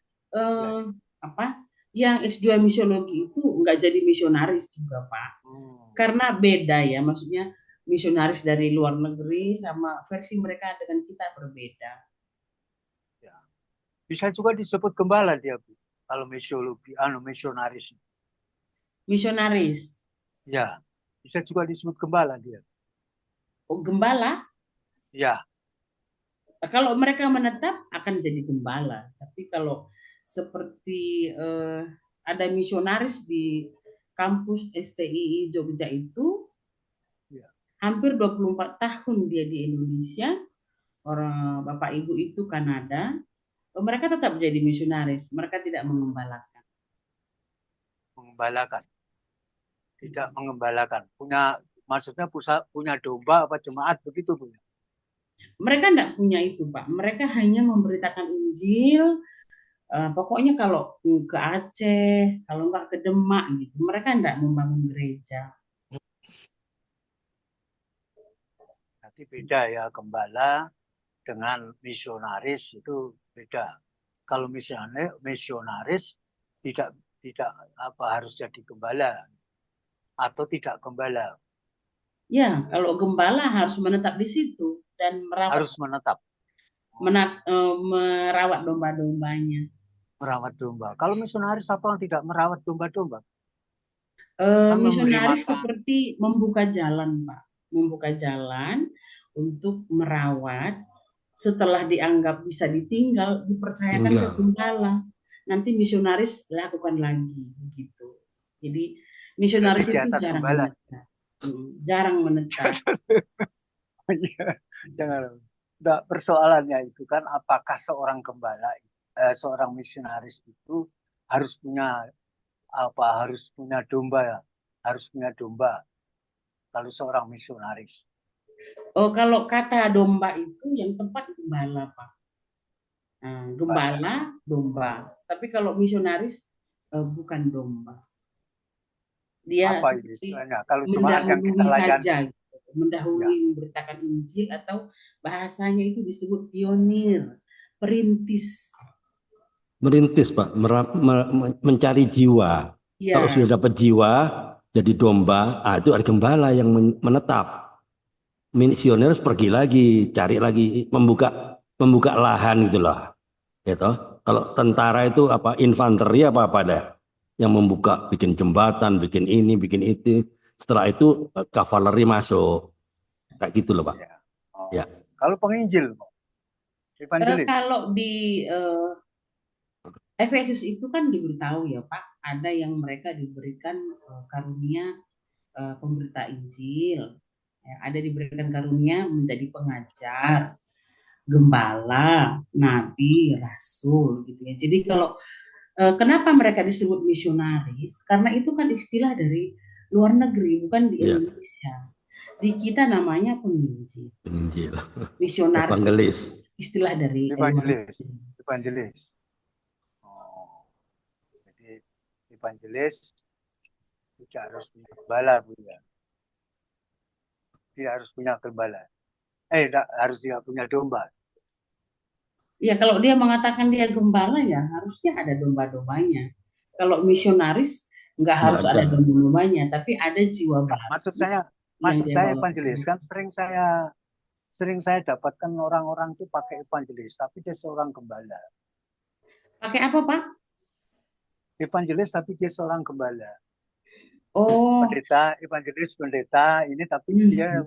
yang S2 misiologi itu enggak jadi misionaris juga, Pak. Karena beda ya, maksudnya misionaris dari luar negeri sama versi mereka dengan kita berbeda. Ya. Bisa juga disebut gembala dia, Bu. Kalau misiologi, misionaris. Misionaris. Ya, bisa juga disebut gembala dia. Oh, gembala? Ya. Kalau mereka menetap akan jadi gembala. Tapi kalau seperti ada misionaris di kampus STII Jogja itu, hampir 24 tahun dia di Indonesia, orang bapak ibu itu Kanada, mereka tetap jadi misionaris, mereka tidak mengembalakan. Mengembalakan. Tidak mengembalakan. Maksudnya punya domba apa jemaat begitu, Bu? Mereka tidak punya itu, Pak. Mereka hanya memberitakan Injil. Pokoknya kalau ke Aceh, kalau enggak ke Demak, gitu, mereka tidak membangun gereja. Nanti beda ya, gembala dengan misionaris itu beda. Kalau misionaris tidak harus jadi gembala atau tidak gembala. Ya, kalau gembala harus menetap di situ dan merawat. Harus menetap. merawat domba-dombanya. Merawat domba. Kalau misionaris apa yang tidak merawat domba-domba? Kan memberi Misionaris makan. seperti membuka jalan, Pak. Membuka jalan untuk merawat. Setelah dianggap bisa ditinggal, dipercayakan ke Tinggal. gembala. Nanti misionaris lakukan lagi, begitu. Jadi Berarti misionaris di itu atas jarang gembala. menetap. Jarang menetap. Iya, jangan. Enggak, persoalannya itu kan apakah seorang gembala, seorang misionaris itu harus punya harus punya domba ya, harus punya domba kalau seorang misionaris. Oh, kalau kata domba itu yang tepat gembala, Pak. Nah, gembala, domba. Tapi kalau misionaris bukan domba. Dia Apa ini seperti istilahnya? Kalau jemaat yang kita mendahului layani, saja, gitu. Mendahului ya, memberitakan Injil, atau bahasanya itu disebut pionir, perintis. Merintis, Pak, mencari jiwa. Kalau Ya, sudah dapat jiwa, jadi domba, itu ada gembala yang menetap. Misioner pergi lagi, cari lagi, membuka lahan gitu loh. Gitu. Kalau tentara itu apa, infanteri apa dah yang membuka, bikin jembatan, bikin ini, bikin itu. Setelah itu kavaleri masuk, kayak gitu loh, Pak. ya. Oh. Ya. Kalau penginjil, evangelis. kalau di Efesus itu kan diberitahu ya, Pak, ada yang mereka diberikan karunia pemberita Injil, ya, ada diberikan karunia menjadi pengajar, gembala, nabi, rasul, gitu ya. Jadi kalau kenapa mereka disebut misionaris? Karena itu kan istilah dari luar negeri, bukan di Ya. Indonesia. Di kita namanya penginjil. Penginjil. Misionaris Evangelis. istilah dari Evangelis. Oh. Jadi evangelis tidak harus punya gembala, Bu ya. Tidak harus punya gembala. Harus tidak punya domba. Ya, kalau dia mengatakan dia gembala, ya harusnya ada domba-dombanya. Kalau misionaris nggak harus ada domba-dombanya, tapi ada jiwa baru. Maksud saya evangelis kan sering saya dapatkan orang-orang itu pakai evangelis, tapi dia seorang gembala. Pakai apa, Pak? Evangelis tapi dia seorang gembala. Oh. Pendeta, evangelis, pendeta ini, tapi dia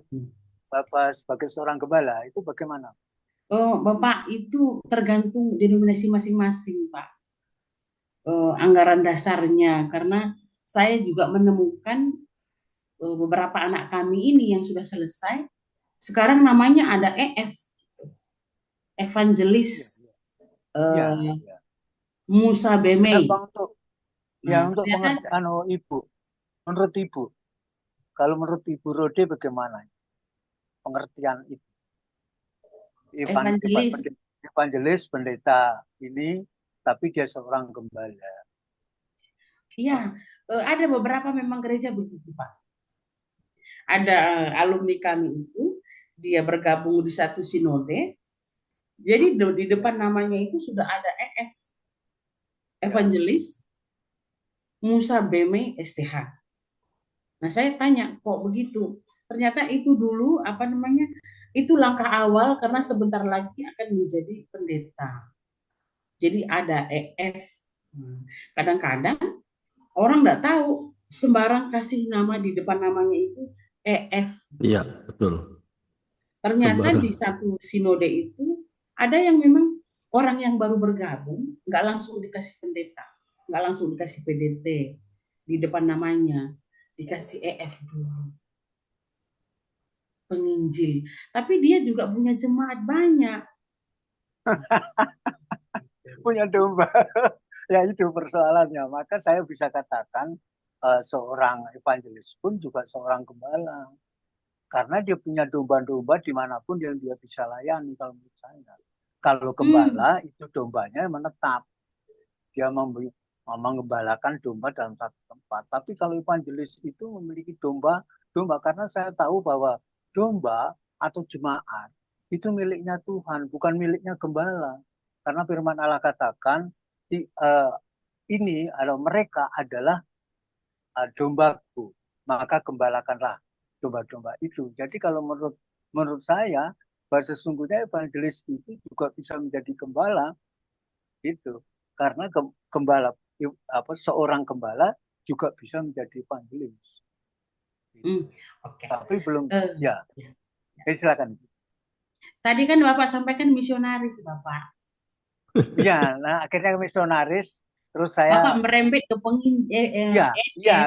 Bapak sebagai seorang gembala, itu bagaimana? Oh, Bapak, itu tergantung denominasi masing-masing, Pak. Anggaran dasarnya, karena saya juga menemukan beberapa anak kami ini yang sudah selesai, sekarang namanya ada EF, Evangelis Musa Bemei. Untuk Ibu, menurut Ibu, kalau menurut Ibu Rode bagaimana pengertian itu? Evangelis pendeta ini, tapi dia seorang gembala. Iya, ada beberapa memang gereja begitu, Pak. Ada alumni kami itu, dia bergabung di satu sinode, jadi di depan namanya itu sudah ada EF, Evangelis Musa Bemei STH. Nah, saya tanya, kok begitu? Ternyata itu dulu itu langkah awal karena sebentar lagi akan menjadi pendeta. Jadi ada EF. Kadang-kadang orang nggak tahu, sembarang kasih nama di depan namanya itu EF. Iya, betul. Ternyata di satu sinode itu ada yang memang orang yang baru bergabung nggak langsung dikasih pendeta, nggak langsung dikasih PDT di depan namanya, dikasih EF dulu, penginjil. Tapi dia juga punya jemaat banyak. Punya domba. Ya itu persoalannya. Maka saya bisa katakan seorang evangelis pun juga seorang gembala. Karena dia punya domba-domba dimanapun yang dia bisa layani, kalau menurut saya. Kalau gembala itu dombanya menetap. Dia mengembalakan domba dalam satu tempat. Tapi kalau evangelis itu memiliki domba karena saya tahu bahwa domba atau jemaat itu miliknya Tuhan, bukan miliknya gembala. Karena firman Allah katakan mereka adalah dombaku, maka gembalakanlah domba-domba itu. Jadi kalau menurut saya bahwa sesungguhnya evangelis itu juga bisa menjadi gembala itu. Karena gembala seorang gembala juga bisa menjadi evangelis. Oke. Tapi belum Ya. silakan. Tadi kan Bapak sampaikan misionaris, Bapak. Iya, nah akhirnya misionaris, terus saya Bapak merembet ke iya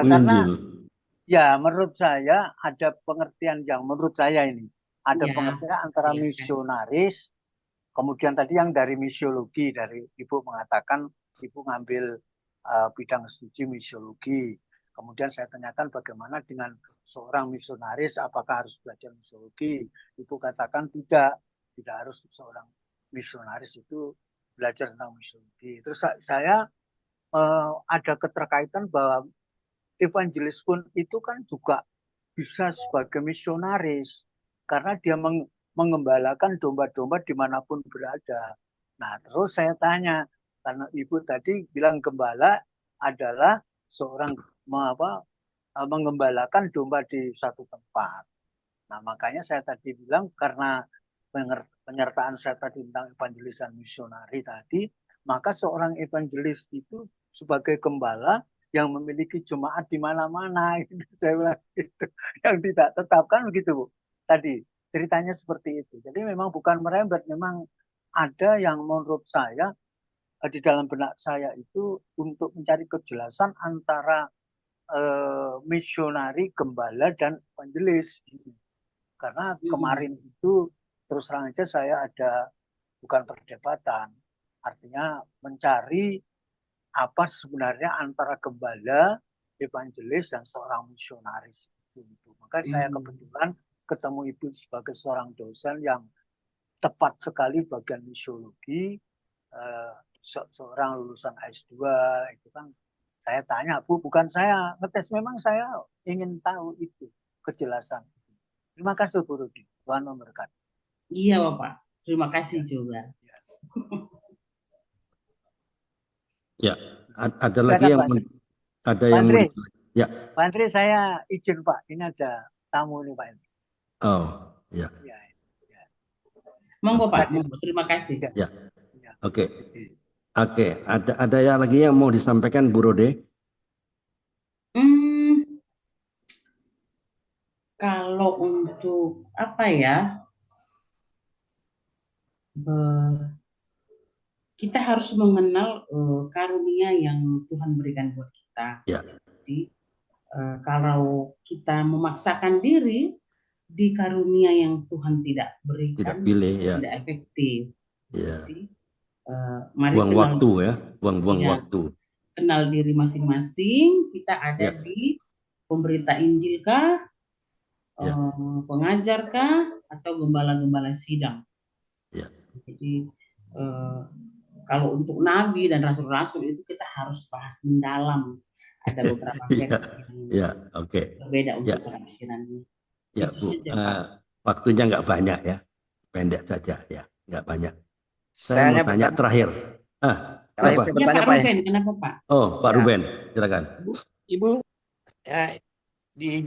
karena Penginjil. ya menurut saya ada pengertian yang menurut saya ini ada Ya, pengertian antara silakan. misionaris, kemudian tadi yang dari misiologi, dari Ibu mengatakan Ibu ngambil bidang studi misiologi. Kemudian saya tanyakan bagaimana dengan seorang misionaris, apakah harus belajar misiologi? Ibu katakan tidak harus seorang misionaris itu belajar tentang misiologi. Terus saya ada keterkaitan bahwa evangelis pun itu kan juga bisa sebagai misionaris karena dia mengembalakan domba-domba dimanapun berada. Nah, terus saya tanya, karena Ibu tadi bilang gembala adalah seorang mengembalakan domba di satu tempat. Nah, makanya saya tadi bilang karena penyertaan saya tadi tentang evangelis dan misionari tadi, maka seorang evangelis itu sebagai gembala yang memiliki jemaat di mana-mana, itu saya bilang gitu. Yang tidak tetapkan begitu, Bu. Tadi ceritanya seperti itu. Jadi memang bukan merembet, memang ada yang menurut saya di dalam benak saya itu untuk mencari kejelasan antara misionari, gembala, dan evangelis. Karena kemarin itu terus terang aja saya ada bukan perdebatan, artinya mencari apa sebenarnya antara gembala, evangelis, dan seorang misionaris itu. Maka saya kebetulan ketemu Ibu sebagai seorang dosen yang tepat sekali bagian misiologi, seorang lulusan S2 itu kan saya tanya, Bu, bukan saya ngetes, memang saya ingin tahu itu kejelasan. Terima kasih Bu Rudi, Tuhan memberkati. Iya Bapak, terima kasih juga. Ya, ada lagi yang ada yang mau ya. Pak Andre, saya izin Pak, ini ada tamu nih Pak Andre. Oh, ya. Monggo Pak, terima kasih. Ya. Oke. Oke, ada yang lagi yang mau disampaikan Bu Rode? Kalau untuk apa ya, kita harus mengenal karunia yang Tuhan berikan buat kita. Ya. Jadi kalau kita memaksakan diri di karunia yang Tuhan tidak berikan, tidak pilih, ya, tidak efektif. Ya. Jadi mari buang waktu ya, buang waktu. Kenal diri masing-masing. Kita ada di pemberita Injil kah, pengajar kah, atau gembala-gembala sidang. Ya. Jadi kalau untuk nabi dan rasul-rasul itu kita harus bahas mendalam. Ada beberapa versi yang berbeda untuk penafsirannya. Ya Bu, waktunya nggak banyak ya, pendek saja ya, nggak banyak. Saya mau tanya terakhir. Terakhir ya, Pak Ruben, kenapa Pak? Oh, Pak Ruben, silakan. Ibu, di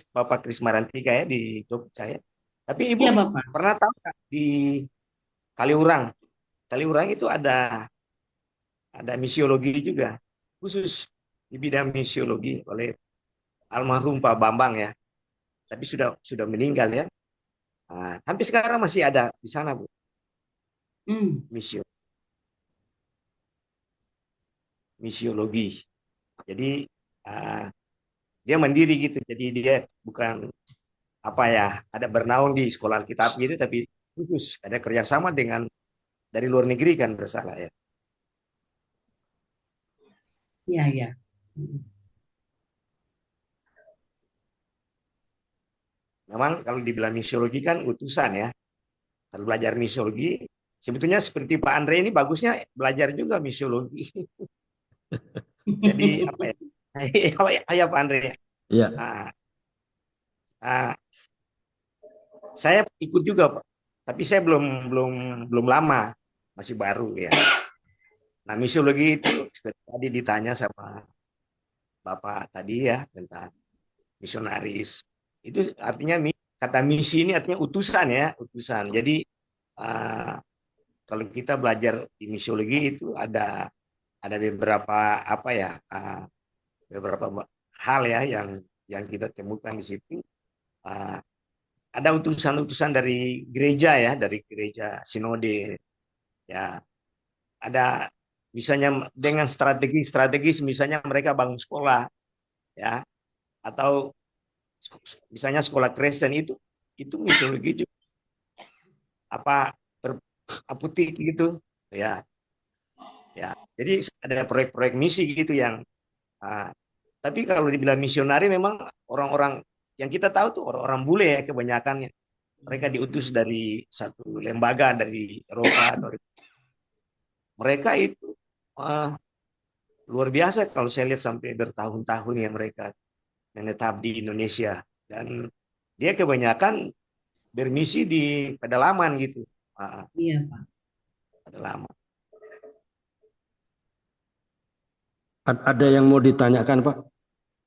Bapak Kris Marantika ya di Jogja ya. Tapi Ibu pernah tahu nggak di Kaliurang itu ada misiologi juga, khusus di bidang misiologi oleh almarhum Pak Bambang ya. Tapi sudah meninggal ya. Sampai sekarang masih ada di sana Bu. Misiologi. Jadi dia mandiri gitu. Jadi dia bukan ada bernaung di sekolah Alkitab gitu, tapi khusus ada kerjasama dengan dari luar negeri kan bersalah ya. Iya. Memang kalau dibilang misiologi kan utusan ya. Kalau belajar misiologi, sebetulnya seperti Pak Andre ini bagusnya belajar juga misiologi. Jadi apa ya? Ayo Pak Andre. Iya. Saya ikut juga Pak. Tapi saya belum lama, masih baru ya. Nah, misiologi itu seperti tadi ditanya sama Bapak tadi ya tentang misionaris. Itu artinya kata misi ini artinya utusan ya, utusan. Jadi kalau kita belajar di misiologi itu ada beberapa apa ya, beberapa hal ya yang kita temukan di situ. Ada utusan-utusan dari gereja ya, dari gereja sinode ya. Ada misalnya dengan strategis misalnya mereka bangun sekolah ya, atau misalnya sekolah Kristen itu misiologi juga, apa apotik gitu ya. Ya, jadi ada proyek-proyek misi gitu yang tapi kalau dibilang misionari memang orang-orang yang kita tahu tuh orang-orang bule ya kebanyakan, mereka diutus dari satu lembaga dari Eropa atau mereka itu luar biasa kalau saya lihat sampai bertahun-tahun ya mereka menetap di Indonesia, dan dia kebanyakan bermisi di pedalaman gitu. Iya, Pak. Pedalaman. Ada yang mau ditanyakan, Pak?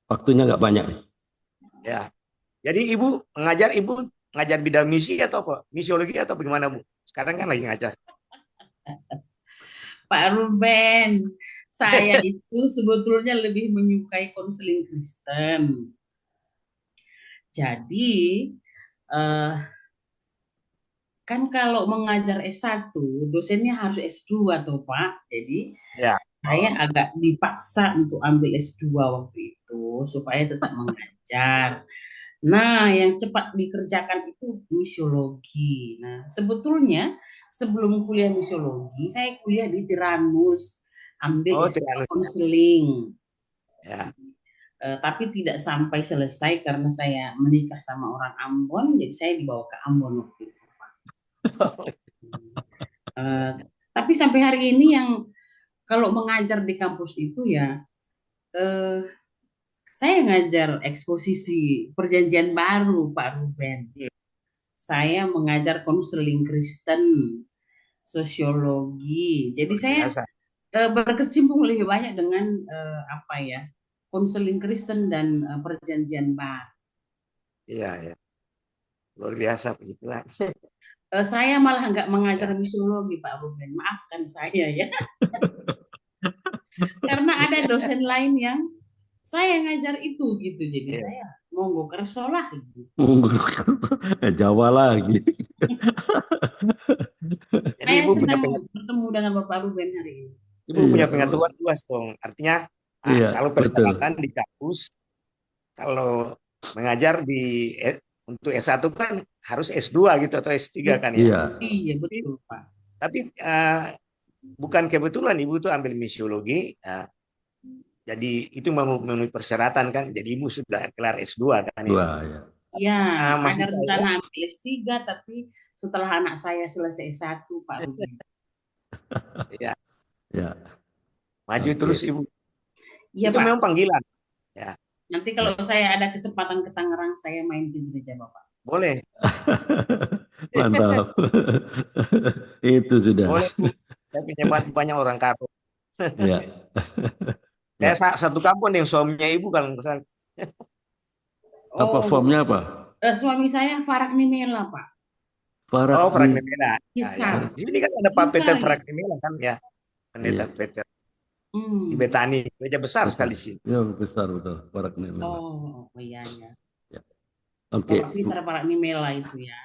Waktunya nggak banyak. Ya. Jadi Ibu ngajar bidang misi atau apa? Misiologi atau bagaimana, Bu? Sekarang kan lagi ngajar. Pak Ruben, saya itu sebetulnya lebih menyukai konseling Kristen. Jadi, kan kalau mengajar S1, dosennya harus S2 tuh Pak. Jadi, Ya. saya agak dipaksa untuk ambil S2 waktu itu, supaya tetap mengajar. Nah, yang cepat dikerjakan itu misiologi. Nah, sebetulnya sebelum kuliah misiologi, saya kuliah di Tiranus, ambil S2 Tiranus. konseling. Ya. Tapi tidak sampai selesai karena saya menikah sama orang Ambon, jadi saya dibawa ke Ambon waktu itu, Pak. Tapi sampai hari ini yang kalau mengajar di kampus itu ya, saya ngajar eksposisi Perjanjian Baru, Pak Ruben. Saya mengajar konseling Kristen, sosiologi. Jadi saya berkecimpung lebih banyak dengan konseling Kristen dan Perjanjian Baru. Iya, ya. Luar biasa begitulah. Saya malah nggak mengajar misiologi, Pak Ruben. Maafkan saya ya. Karena ada dosen lain yang saya ngajar itu gitu. Jadi saya monggo kerso lah gitu. Jawa lagi. Saya senang bertemu dengan Bapak Ruben hari ini. Ibu punya pengetahuan luas dong. Artinya kalau persyaratan di kampus, kalau mengajar untuk S1 kan harus S2 gitu atau S3 kan ya. Iya, betul Pak. Tapi bukan kebetulan Ibu tuh ambil misiologi. Jadi itu memenuhi persyaratan kan. Jadi Ibu sudah kelar S2 kan ya. Iya, ada rencana ambil S3 tapi setelah anak saya selesai S1 Pak Ruben. Iya. Ya. Maju terus Ibu. Iya, itu Pak. memang panggilan. Ya. Nanti kalau saya ada kesempatan ke Tangerang, saya main di gereja Bapak. Boleh. Mantap. Itu sudah. Boleh, Bu. Saya punya banyak orang Karo. Ya. Saya satu kampung yang suaminya Ibu kalau nggak salah. Apa formnya apa? Suami saya Farak Nimela, Pak. Farak Nimela. Ya. Di sini kan ada Pak Peter Farak Nimela kan ya. Pendeta Peter. Di Betani, gereja besar sekali sih. Ya, besar betul, Farak Nimela. Oh iya. Ya. Oke. Bapak Peter Farak Nimela itu ya.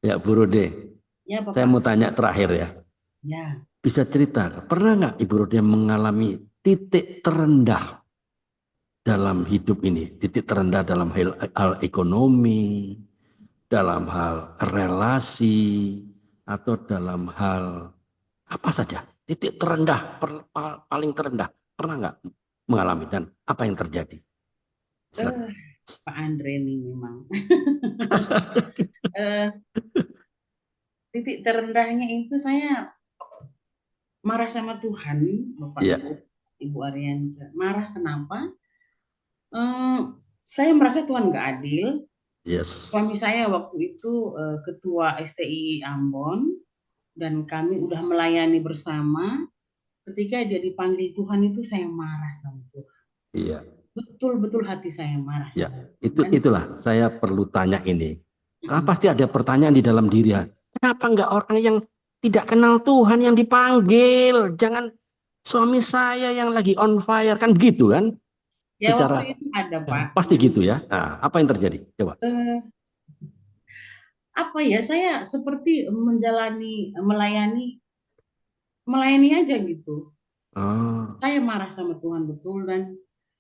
Ya, Bu Rode. Ya, Bapak. Saya mau tanya terakhir ya. Ya. Bisa cerita, pernah nggak Ibu Rode mengalami titik terendah dalam hidup ini? Titik terendah dalam hal ekonomi, dalam hal relasi, atau dalam hal apa saja? Titik terendah, paling terendah. Pernah nggak mengalami dan apa yang terjadi? Pak Andre ini memang. Titik terendahnya itu saya marah sama Tuhan, Bapak Ibu Arianca. Marah kenapa? Saya merasa Tuhan nggak adil. Suami saya waktu itu ketua STI Ambon dan kami udah melayani bersama. Ketika dia dipanggil Tuhan itu saya marah sama Tuhan. Iya. betul-betul hati saya marah Ya, sama Tuhan. itulah saya perlu tanya ini. Mm-mm. Pasti ada pertanyaan di dalam diri ya. Kenapa enggak orang yang tidak kenal Tuhan yang dipanggil? Jangan suami saya yang lagi on fire kan begitu kan? Ya Secara waktu itu ada Pak, pasti gitu ya. Nah, apa yang terjadi? Coba. apa ya, saya seperti melayani aja gitu. Oh, Saya marah sama Tuhan betul, dan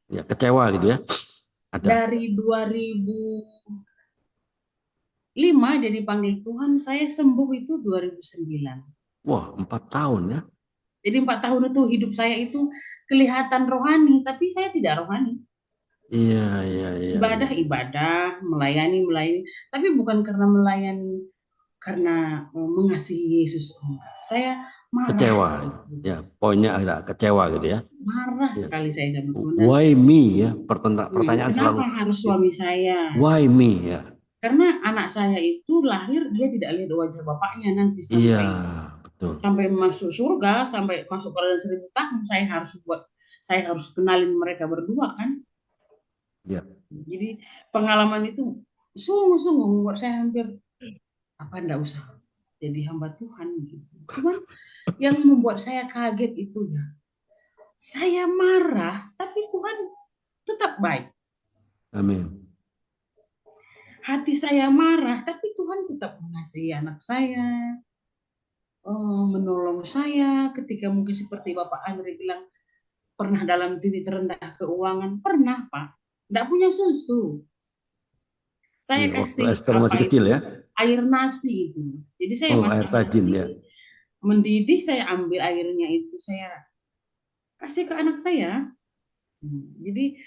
ya kecewa gitu ya. Ada. dari 2005 dia dipanggil Tuhan, saya sembuh itu 2009. Wah, 4 tahun ya. Jadi 4 tahun itu hidup saya itu kelihatan rohani, tapi saya tidak rohani. Iya, iya, iya, iya. Ibadah, melayani, tapi bukan karena melayani karena mengasihi Yesus. Enggak. Saya marah. Kecewa. Ya, poinnya ada kecewa gitu ya. Marah Ya. sekali saya sama Tuhan. Dan, Why me ya? Pertanyaan kenapa selalu. harus suami saya? Why me ya? Karena anak saya itu lahir, dia tidak lihat wajah bapaknya nanti Iya, betul. sampai masuk surga, sampai masuk ke dalam 1000 tahun, saya harus kenalin mereka berdua kan. Ya. Jadi pengalaman itu sungguh-sungguh membuat saya hampir enggak usah jadi hamba Tuhan gitu. Cuman yang membuat saya kaget itu ya, saya marah tapi Tuhan tetap baik. Amin. Hati saya marah tapi Tuhan tetap mengasihi anak saya, menolong saya ketika mungkin seperti Bapak Andre bilang, pernah dalam titik terendah keuangan, pernah Pak, enggak punya susu. Saya Iya, waktu kasih Esther masih kecil ya. air nasi itu. Jadi saya air masak tajin nasi, ya. mendidih, saya ambil airnya itu, saya kasih ke anak saya. Jadi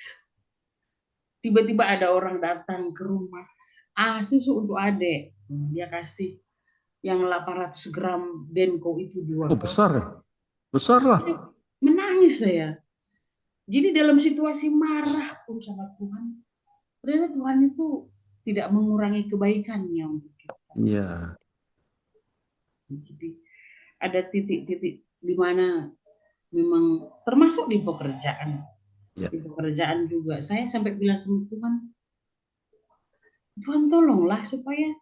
tiba-tiba ada orang datang ke rumah, susu untuk adik. Dia kasih yang 800 gram Denko itu 2 Oh, besar ya? Besar lah. Menangis saya. Jadi dalam situasi marah pun sama Tuhan, ternyata Tuhan itu tidak mengurangi kebaikannya untuk kita. Iya. Jadi ada titik-titik di mana memang termasuk di pekerjaan. Ya. Di pekerjaan juga saya sampai bilang sama Tuhan, Tuhan tolonglah supaya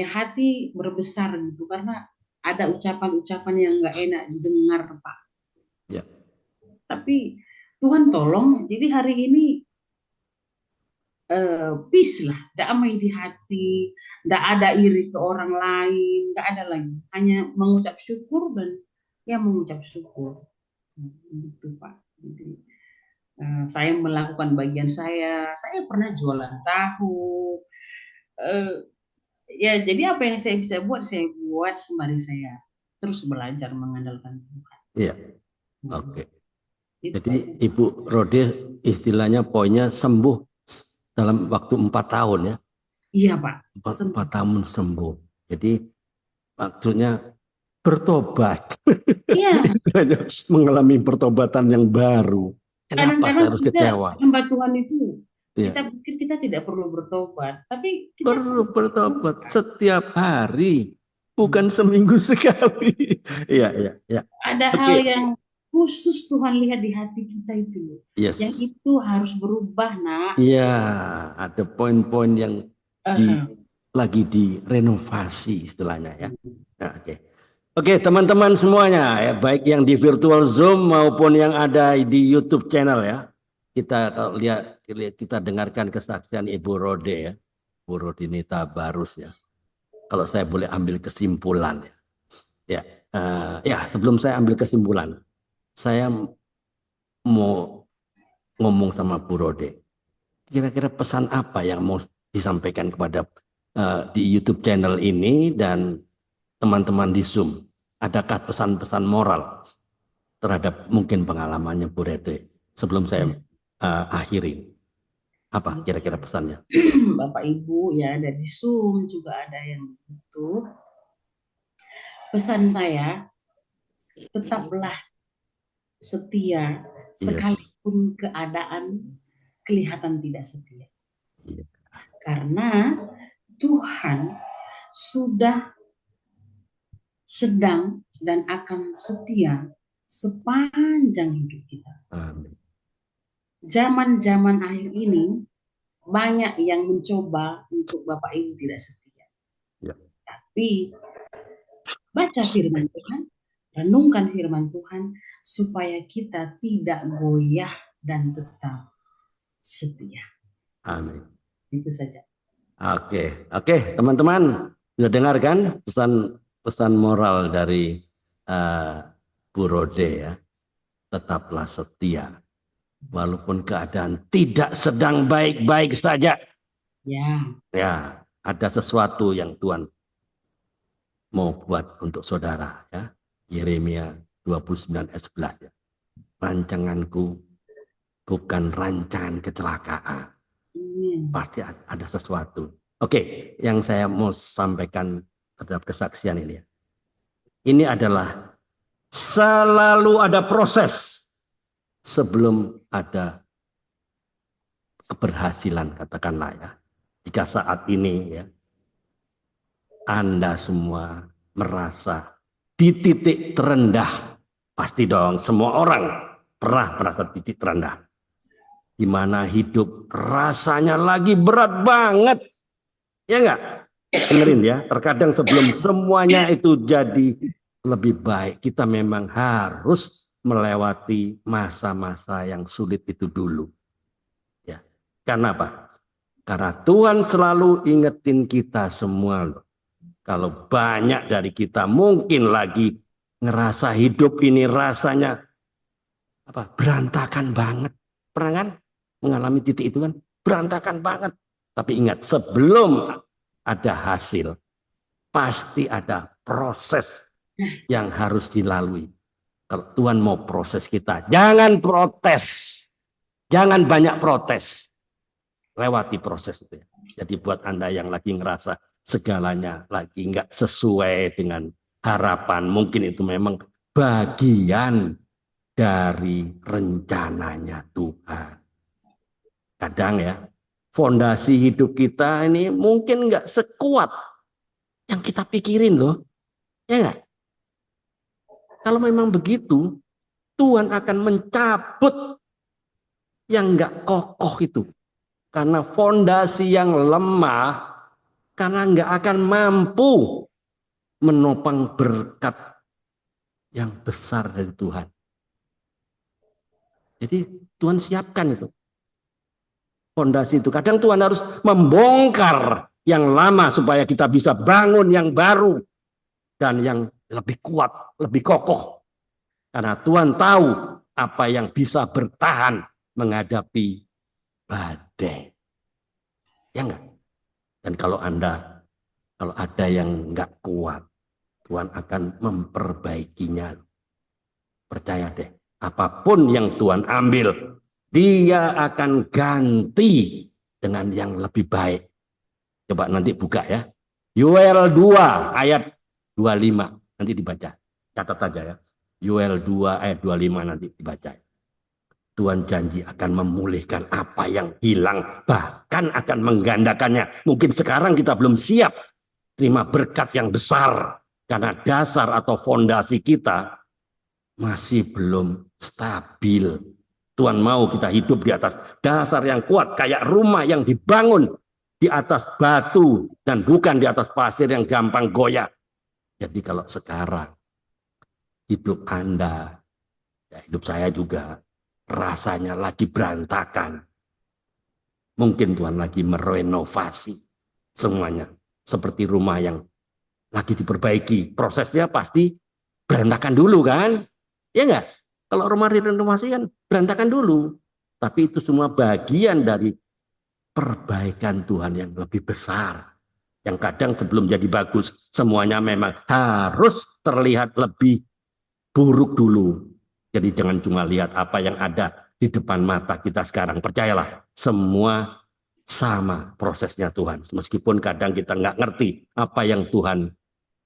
hati berbesar gitu, karena ada ucapan-ucapan yang nggak enak didengar Pak. Ya. Tapi Tuhan tolong, jadi hari ini peace lah, damai di hati, nggak ada iri ke orang lain, nggak ada lagi, hanya mengucap syukur dan mengucap syukur gitu Pak. Jadi saya melakukan bagian saya pernah jualan tahu, jadi apa yang saya bisa buat, saya buat sembari saya terus belajar mengandalkan Tuhan. Iya. Oke. Jadi Ibu Rode istilahnya poinnya sembuh dalam waktu 4 tahun ya. Iya Pak. 4 tahun sembuh. Jadi maksudnya bertobat. Iya. Mengalami pertobatan yang baru. Kenapa saya harus kecewa? Hamba Tuhan itu Ya. kita pikir kita tidak perlu bertobat, tapi kita perlu bertobat setiap hari, bukan seminggu sekali. Iya. Ada hal yang khusus Tuhan lihat di hati kita itu. Yes. Yang itu harus berubah, Nak. Iya, ada poin-poin yang lagi direnovasi istilahnya ya. Nah, Oke, teman-teman semuanya ya, baik yang di virtual Zoom maupun yang ada di YouTube channel ya. Kita lihat, kita dengarkan kesaksian Ibu Rode ya. Bu Rodinita Barus ya. Kalau saya boleh ambil kesimpulan ya. Sebelum saya ambil kesimpulan, saya mau ngomong sama Bu Rode. Kira-kira pesan apa yang mau disampaikan kepada di YouTube channel ini dan teman-teman di Zoom? Adakah pesan-pesan moral terhadap mungkin pengalamannya Bu Rode sebelum saya akhiri? Apa kira-kira pesannya? Bapak Ibu ya, ada di Zoom juga ada yang itu. Pesan saya, tetaplah setia sekalipun keadaan kelihatan tidak setia. Yes. Karena Tuhan sudah sedang dan akan setia sepanjang hidup kita. Amin. zaman-zaman akhir ini banyak yang mencoba untuk Bapak Ibu tidak setia. Ya. Tapi baca firman Tuhan, renungkan firman Tuhan supaya kita tidak goyah dan tetap setia. Amin. Itu saja. Oke, teman-teman, sudah dengar kan pesan moral dari Bu Rode ya? Tetaplah setia, walaupun keadaan tidak sedang baik-baik saja. Ya, ada sesuatu yang Tuhan mau buat untuk saudara ya. Yeremia 29 ayat 11 ya. Rancanganku bukan rancangan kecelakaan. Pasti ada sesuatu. Oke, yang saya mau sampaikan terhadap kesaksian ini ya. Ini adalah selalu ada proses sebelum ada keberhasilan, katakanlah ya. Jika saat ini ya Anda semua merasa di titik terendah, pasti dong semua orang pernah merasa titik terendah, di mana hidup rasanya lagi berat banget, ya enggak? Dengerin ya, terkadang sebelum semuanya itu jadi lebih baik, kita memang harus melewati masa-masa yang sulit itu dulu. Ya, karena apa? Karena Tuhan selalu ingetin kita semua loh. Kalau banyak dari kita mungkin lagi ngerasa hidup ini rasanya berantakan banget. Pernah kan mengalami titik itu kan? Berantakan banget. Tapi ingat, sebelum ada hasil, pasti ada proses yang harus dilalui. Kalau Tuhan mau proses kita, jangan protes. Jangan banyak protes. Lewati proses itu. Jadi buat Anda yang lagi ngerasa segalanya lagi nggak sesuai dengan harapan, mungkin itu memang bagian dari rencananya Tuhan. Kadang ya, fondasi hidup kita ini mungkin nggak sekuat yang kita pikirin loh. Ya nggak? Kalau memang begitu, Tuhan akan mencabut yang nggak kokoh itu. Karena fondasi yang lemah, karena nggak akan mampu menopang berkat yang besar dari Tuhan. Jadi Tuhan siapkan itu. Fondasi itu. Kadang Tuhan harus membongkar yang lama supaya kita bisa bangun yang baru. Dan yang lebih kuat, lebih kokoh. Karena Tuhan tahu apa yang bisa bertahan menghadapi badai. Ya enggak? Dan kalau ada yang enggak kuat, Tuhan akan memperbaikinya. Percaya deh, apapun yang Tuhan ambil, Dia akan ganti dengan yang lebih baik. Coba nanti buka ya. Yoel 2 ayat 25 nanti dibaca. Catat aja ya. Yoel 2 ayat 25 nanti dibaca. Tuhan janji akan memulihkan apa yang hilang, bahkan akan menggandakannya. Mungkin sekarang kita belum siap terima berkat yang besar karena dasar atau fondasi kita masih belum stabil. Tuhan mau kita hidup di atas dasar yang kuat, kayak rumah yang dibangun di atas batu dan bukan di atas pasir yang gampang goyah. Jadi kalau sekarang hidup Anda, ya hidup saya juga, rasanya lagi berantakan. Mungkin Tuhan lagi merenovasi semuanya. Seperti rumah yang lagi diperbaiki. Prosesnya pasti berantakan dulu kan? Ya enggak? Kalau rumah direnovasi kan berantakan dulu. Tapi itu semua bagian dari perbaikan Tuhan yang lebih besar. Yang kadang sebelum jadi bagus, semuanya memang harus terlihat lebih buruk dulu. Jadi jangan cuma lihat apa yang ada di depan mata kita sekarang. Percayalah, semua sama prosesnya Tuhan. Meskipun kadang kita nggak ngerti apa yang Tuhan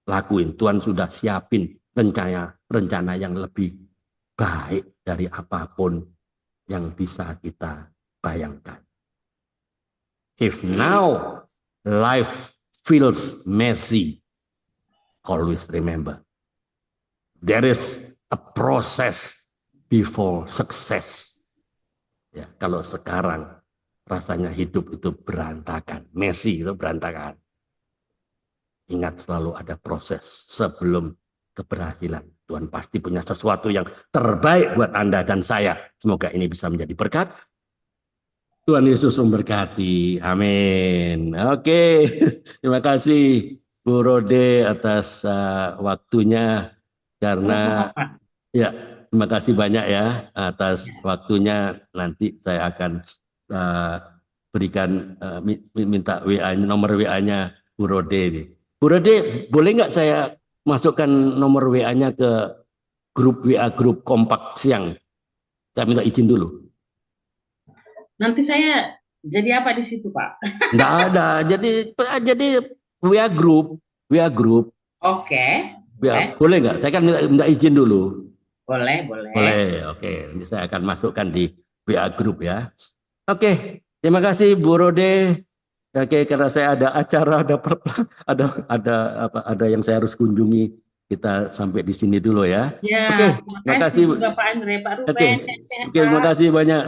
lakuin. Tuhan sudah siapin rencana yang lebih baik dari apapun yang bisa kita bayangkan. If now life feels messy, always remember, there is a process before success. Ya, kalau sekarang rasanya hidup itu berantakan, messy itu berantakan. Ingat selalu ada proses sebelum keberhasilan. Tuhan pasti punya sesuatu yang terbaik buat Anda dan saya. Semoga ini bisa menjadi berkat. Tuhan Yesus memberkati. Amin. Oke, terima kasih Bu Rode atas waktunya. Karena Sama-sama, Pak. ya, terima kasih banyak ya atas waktunya. Nanti saya akan berikan minta nomor WA-nya Bu Rode ini. Bu Rode, boleh nggak saya masukkan nomor WA-nya ke grup WA grup Kompak Siang? Saya minta izin dulu. Nanti saya jadi apa di situ, Pak? Nggak ada. Jadi WA grup, WA grup. Oke, Ya, boleh, boleh nggak? Saya kan minta izin dulu. boleh, boleh. Boleh, oke. Nanti saya akan masukkan di WA grup ya. Oke, terima kasih Bu Rode. Oke, karena saya ada acara, ada yang saya harus kunjungi. Kita sampai di sini dulu ya. Ya, Oke, terima terima kasih kasih. juga Pak Andre, Pak Oke, Ruben, sehat-sehat, oke, terima Pak. kasih banyak.